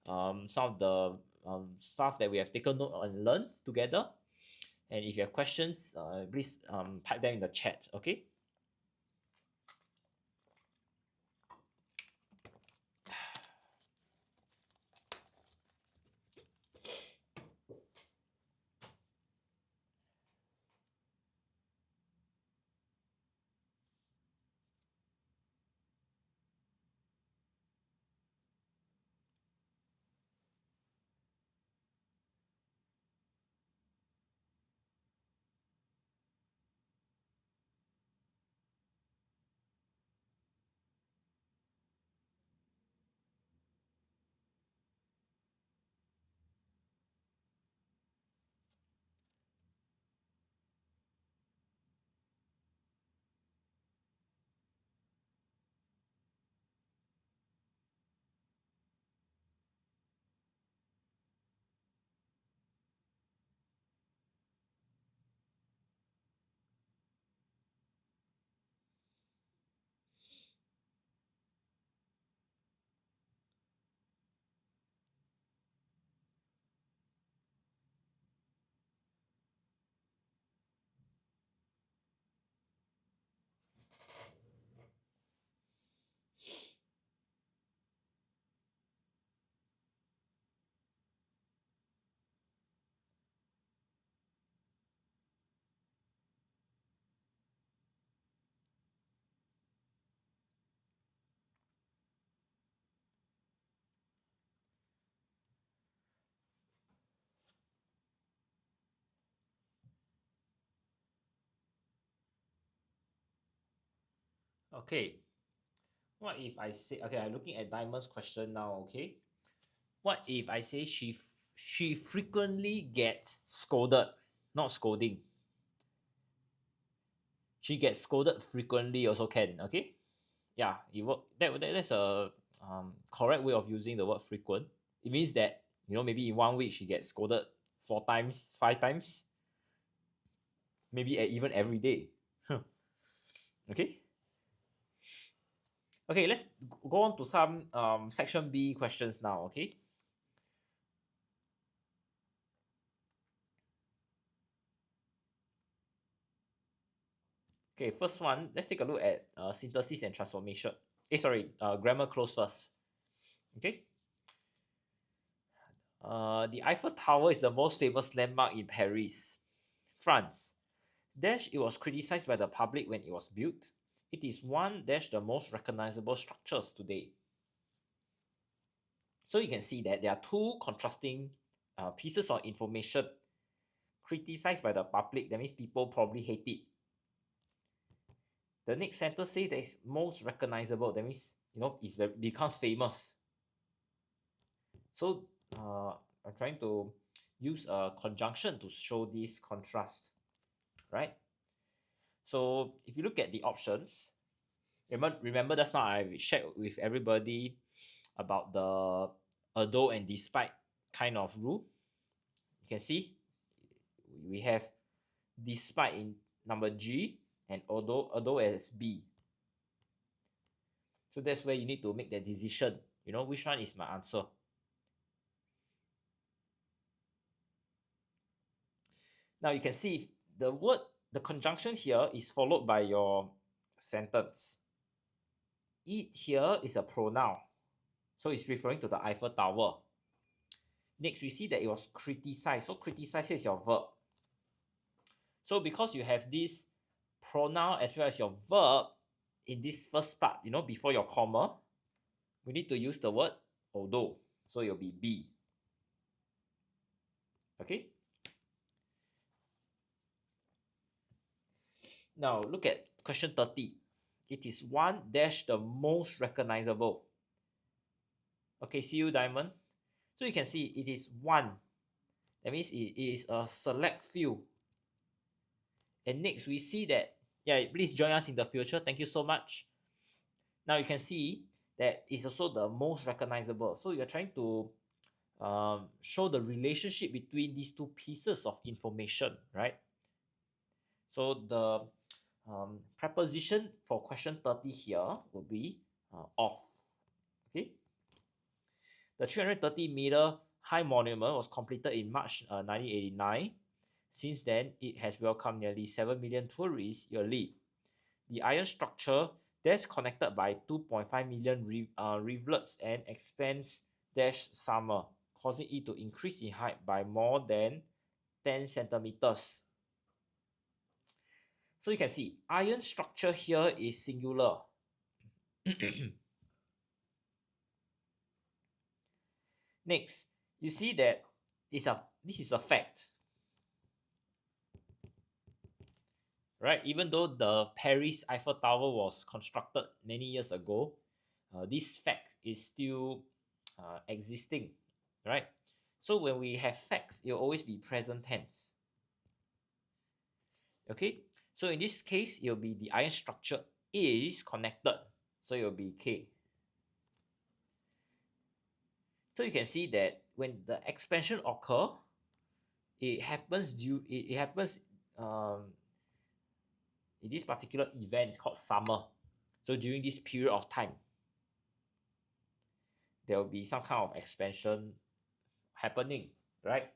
some of the stuff that we have taken note and learned together. And if you have questions, please type them in the chat. Okay. Okay. What if I say, okay, I'm looking at Diamond's question now. Okay. What if I say she frequently gets scolded, not scolding. She gets scolded frequently also can. Okay. yeah, that's a correct way of using the word frequent. It means that, maybe in 1 week she gets scolded 4 times, 5 times, maybe even every day. Okay. Okay, let's go on to some section B questions now. Okay. Okay, first one, let's take a look at synthesis and transformation. Sorry, grammar close first. Okay. The Eiffel Tower is the most famous landmark in Paris, France. Dash, it was criticized by the public when it was built. It is one dash the most recognizable structures today. So you can see that there are two contrasting pieces of information criticized by the public. That means people probably hate it. The next sentence says that it's most recognizable. That means, it becomes famous. So I'm trying to use a conjunction to show this contrast, right? So if you look at the options, remember just now I shared with everybody about the although and despite kind of rule. You can see we have despite in number G and although as B. So that's where you need to make the decision, which one is my answer. Now you can see if the conjunction here is followed by your sentence. It here is a pronoun, so it's referring to the Eiffel Tower. Next, we see that it was criticized. So criticize is your verb. So because you have this pronoun as well as your verb in this first part, before your comma, we need to use the word although. So it'll be B. Okay. Now look at question 30. It is one dash the most recognizable. Okay, see you, Diamond. So you can see it is one. That means it is a select few. And next we see that, please join us in the future. Thank you so much. Now you can see that it's also the most recognizable. So you're trying to show the relationship between these two pieces of information, right? So the preposition for question 30 here will be of. Okay. The 330-meter high monument was completed in March 1989. Since then, it has welcomed nearly 7 million tourists yearly. The iron structure that's connected by 2.5 million rivulets and expands summer, causing it to increase in height by more than 10 centimeters. So you can see iron structure here is singular. Next, you see that this is a fact, right? Even though the Paris Eiffel Tower was constructed many years ago, this fact is still existing, right? So when we have facts, it will always be present tense. Okay, so in this case, it will be the iron structure is connected, so it will be K. So you can see that when the expansion occur, it happens in this particular event called summer. So during this period of time, there will be some kind of expansion happening, right?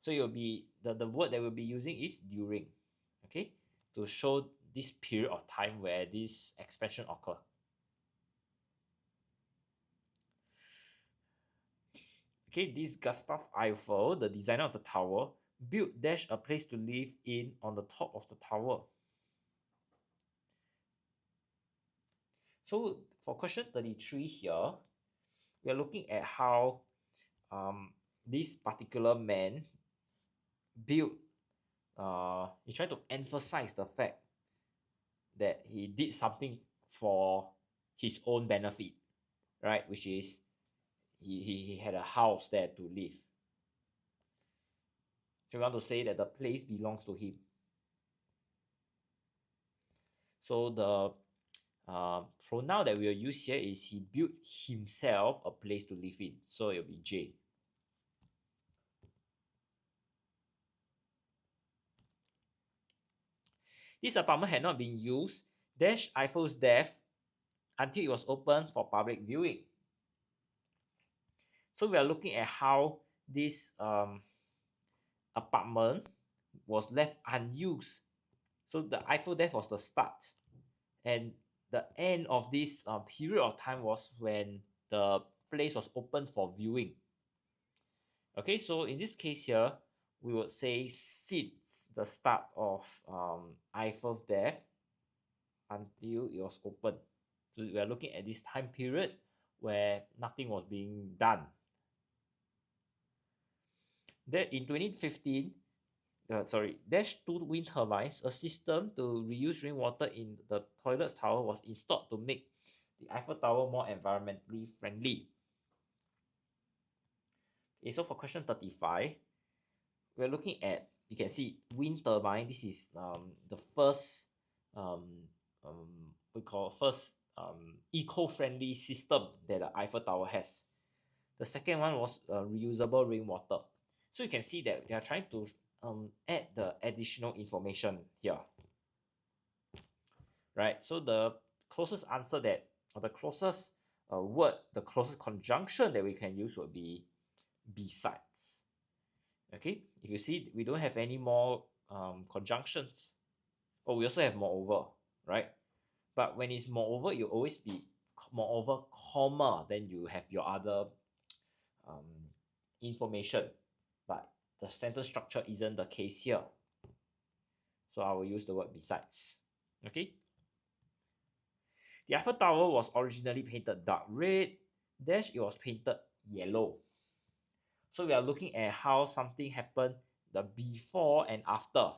So it will be the word that we'll be using is during, okay, to show this period of time where this expansion occur. Okay, this Gustav Eiffel, the designer of the tower, built a place to live in on the top of the tower. So for question 33 here, we are looking at how this particular man built, he tried to emphasize the fact that he did something for his own benefit, right? Which is he had a house there to live. So we want to say that the place belongs to him. So the pronoun that we will use here is he built himself a place to live in. So it will be J. This apartment had not been used dash Eiffel's death until it was open for public viewing. So we are looking at how this apartment was left unused. So the Eiffel death was the start, and the end of this period of time was when the place was open for viewing. Okay, so in this case here, we would say since the start of Eiffel's death until it was open. So we are looking at this time period where nothing was being done. Then in 2015, there's 2 wind turbines, a system to reuse rainwater in the toilets tower was installed to make the Eiffel Tower more environmentally friendly. Okay, so for question 35, we're looking at, you can see wind turbine. This is the first eco-friendly system that the Eiffel Tower has. The second one was reusable rainwater. So you can see that they are trying to add the additional information here, right? So the closest answer that, or the closest word, the closest conjunction that we can use would be besides. Okay, if you see, we don't have any more conjunctions. Oh, we also have moreover, right? But when it's moreover, you always be moreover, comma, then you have your other information. But the sentence structure isn't the case here. So I will use the word besides. Okay. The Eiffel Tower was originally painted dark red, dash it was painted yellow. So we are looking at how something happened the before and after.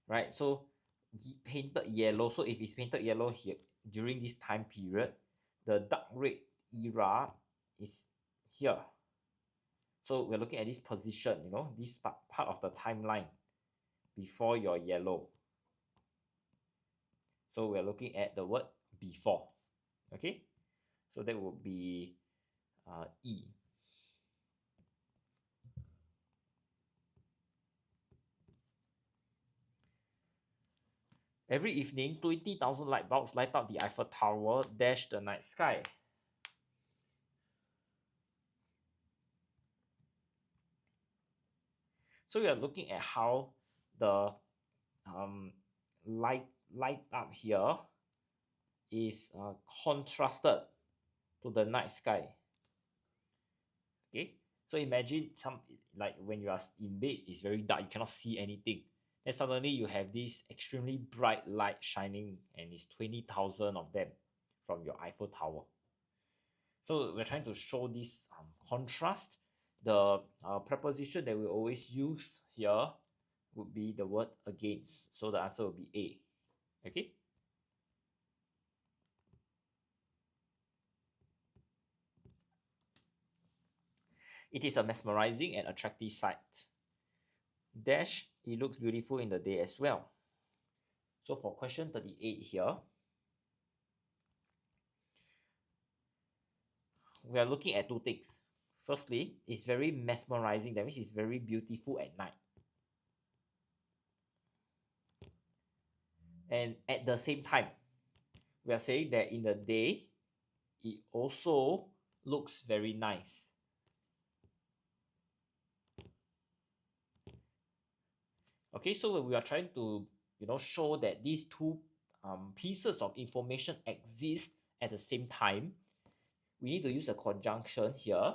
Right, so painted yellow. So if it's painted yellow here during this time period, the dark red era is here. So we're looking at this position, this part of the timeline before your yellow. So we're looking at the word before. Okay, so that would be E. Every evening, 20,000 light bulbs light up the Eiffel Tower, dash the night sky. So we are looking at how the light up here is contrasted to the night sky. Okay, so imagine like when you are in bed, it's very dark, you cannot see anything. Then suddenly you have this extremely bright light shining, and it's 20,000 of them from your Eiffel Tower. So we're trying to show this contrast. The preposition that we always use here would be the word against. So the answer will be A. Okay. It is a mesmerizing and attractive sight. Dash, it looks beautiful in the day as well. So for question 38 here, we are looking at 2 things. Firstly, it's very mesmerizing. That means it's very beautiful at night. And at the same time, we are saying that in the day, it also looks very nice. Okay, so we are trying to show that these 2 pieces of information exist at the same time. We need to use a conjunction here,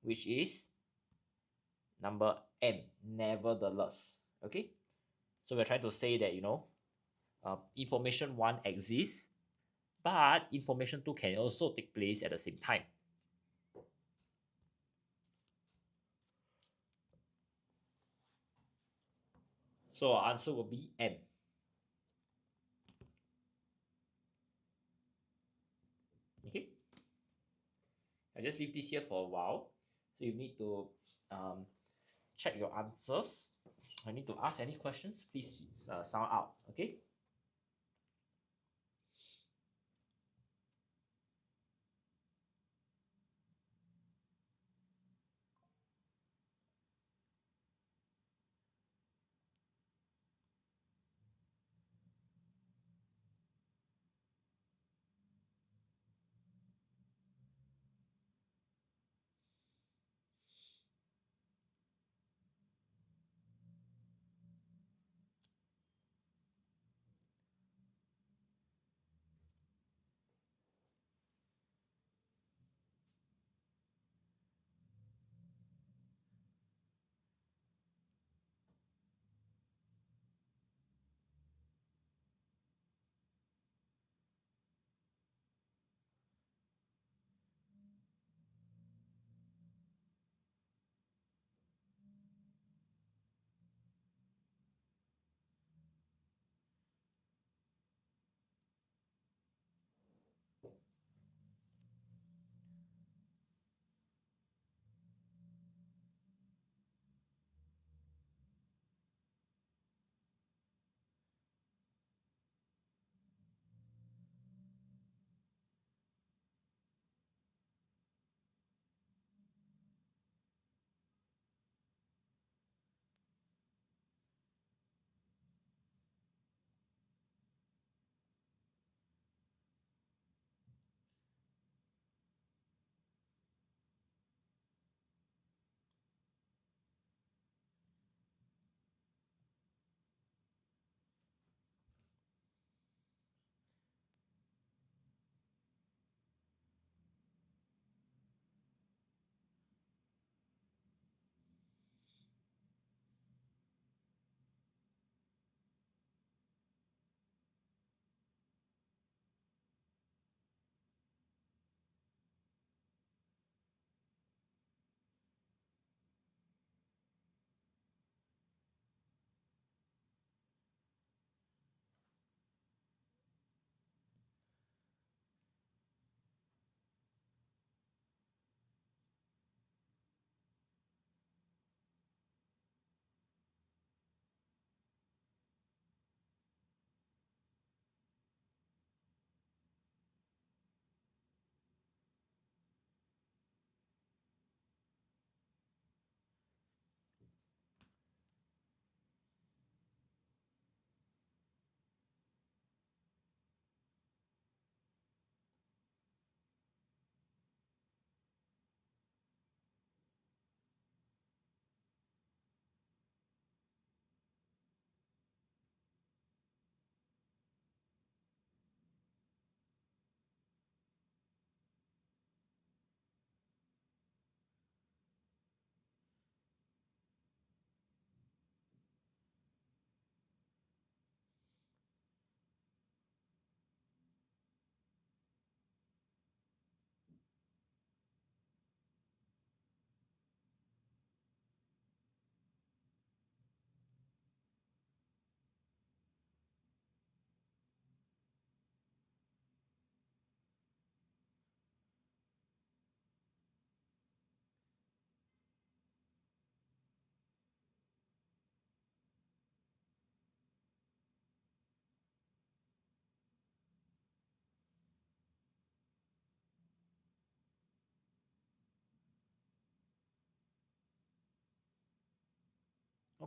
which is number M, nevertheless. Okay, so we're trying to say that information 1 exists, but information 2 can also take place at the same time. So our answer will be M. Okay, I just leave this here for a while, so you need to check your answers. I need to ask any questions, please sound out. Okay.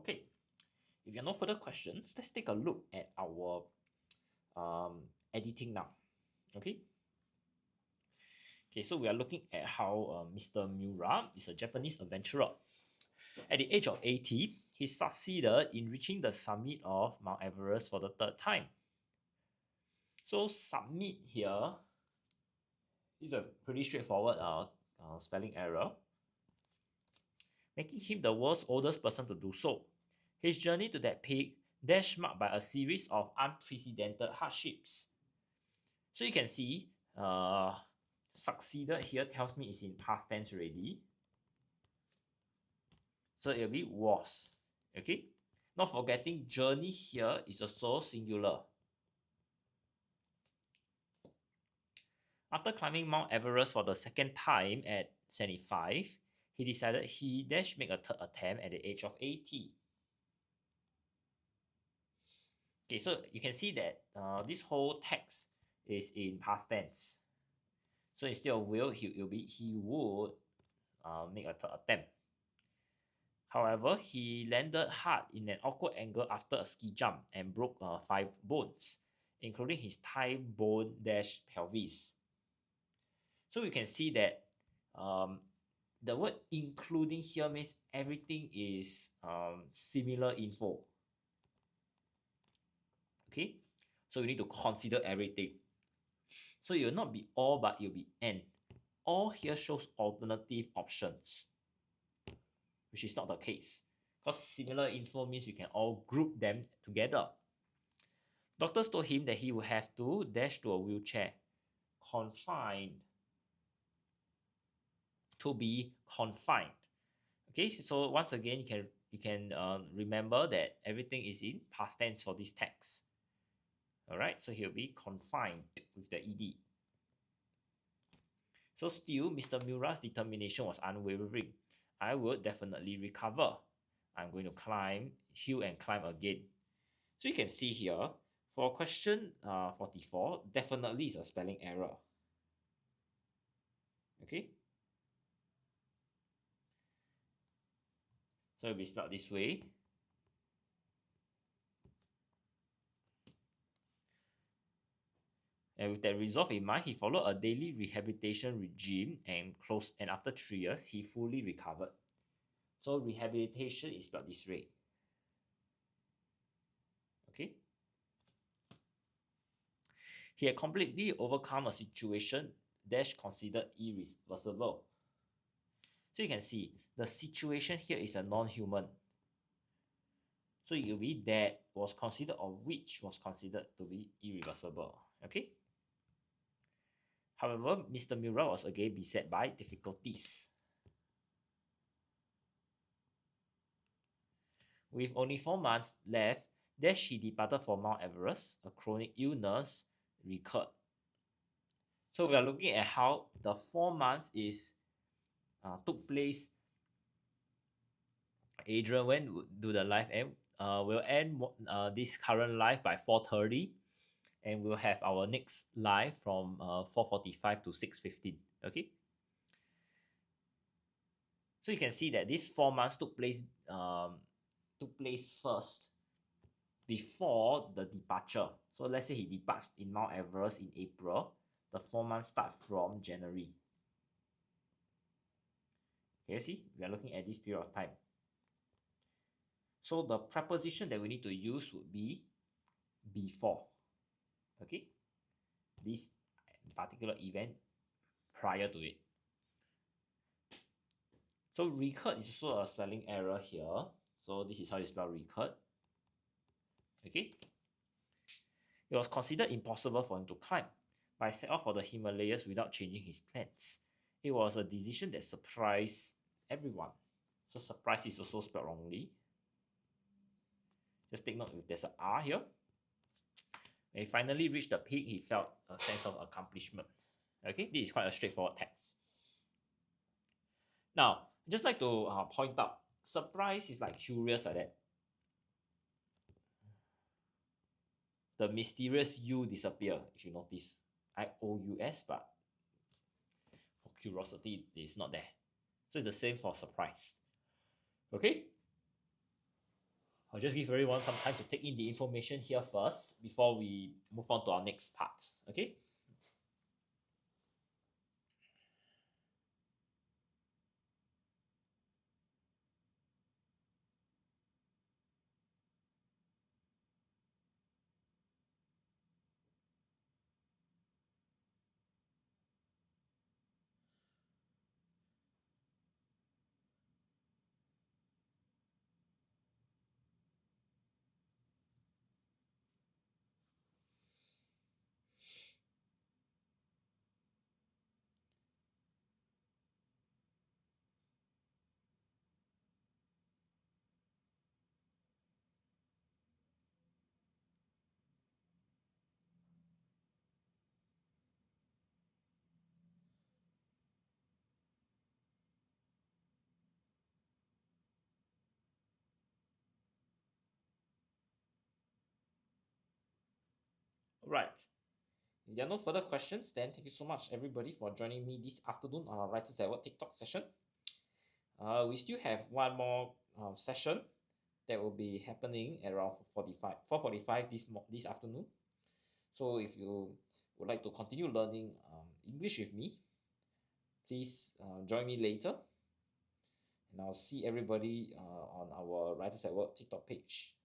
Okay, if you have no further questions, let's take a look at our editing now. Okay. Okay, so we are looking at how Mr. Miura is a Japanese adventurer. At the age of 80, he succeeded in reaching the summit of Mount Everest for the third time. So summit here is a pretty straightforward spelling error, making him the world's oldest person to do so. His journey to that peak dash marked by a series of unprecedented hardships. So you can see succeeded here tells me it's in past tense already. So it will be was. Okay. Not forgetting journey here is also singular. After climbing Mount Everest for the second time at 75, he decided he dash make a third attempt at the age of 80. Okay, so you can see that this whole text is in past tense. So instead of will, he would make a third attempt. However, he landed hard in an awkward angle after a ski jump and broke 5 bones, including his thigh bone dash pelvis. So you can see that the word including here means everything is similar info. Okay, so you need to consider everything. So it will not be all, but it will be and. All here shows alternative options, which is not the case. Because similar info means we can all group them together. Doctors told him that he would have to dash to a wheelchair. Confined. To be confined. Okay, so once again, you can remember that everything is in past tense for this text. All right, so he'll be confined with the ed. So still, Mr. Miura's determination was unwavering. I will definitely recover. I'm going to climb, heal and climb again. So you can see here, for question 44, definitely is a spelling error. Okay. So it'll be spelled this way. And with that resolve in mind, he followed a daily rehabilitation regime and after 3 years, he fully recovered. So rehabilitation is spelled this way. Okay. He had completely overcome a situation dash considered irreversible. So you can see the situation here is a non-human. So it will be that was considered or which was considered to be irreversible. Okay. However, Mr. Miura was again beset by difficulties. With only 4 months left, dash he departed for Mount Everest, a chronic illness recurred. So we are looking at how the 4 months is took place. Adrian, when do the live end? We'll end this current live by 4:30, and we'll have our next live from 4:45 to 6:15. Okay. So you can see that these 4 months took place first before the departure. So let's say he departs in Mount Everest in April. The 4 months start from January. Okay, see, we are looking at this period of time. So the preposition that we need to use would be before. Okay, this particular event prior to it. So recurred is also a spelling error here. So this is how you spell recurred. Okay. It was considered impossible for him to climb, but he set off for the Himalayas without changing his plans. It was a decision that surprised everyone. So surprise is also spelled wrongly. Just take note if there's an R here. When he finally reached the peak, he felt a sense of accomplishment. Okay, this is quite a straightforward text. Now, I'd just like to point out, surprise is like curious like that. The mysterious U disappear, if you notice. IOUS, but for curiosity, it's not there. So it's the same for surprise. Okay? I'll just give everyone some time to take in the information here first before we move on to our next part. Okay. Right. If there are no further questions, then thank you so much, everybody, for joining me this afternoon on our Writers at Work TikTok session. We still have one more session that will be happening at around 4:45 this afternoon. So if you would like to continue learning English with me, please join me later. And I'll see everybody on our Writers at Work TikTok page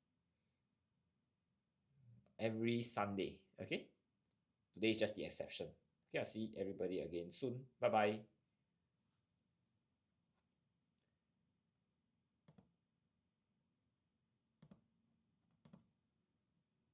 every Sunday. Okay? Today is just the exception. Okay, I'll see everybody again soon. Bye bye.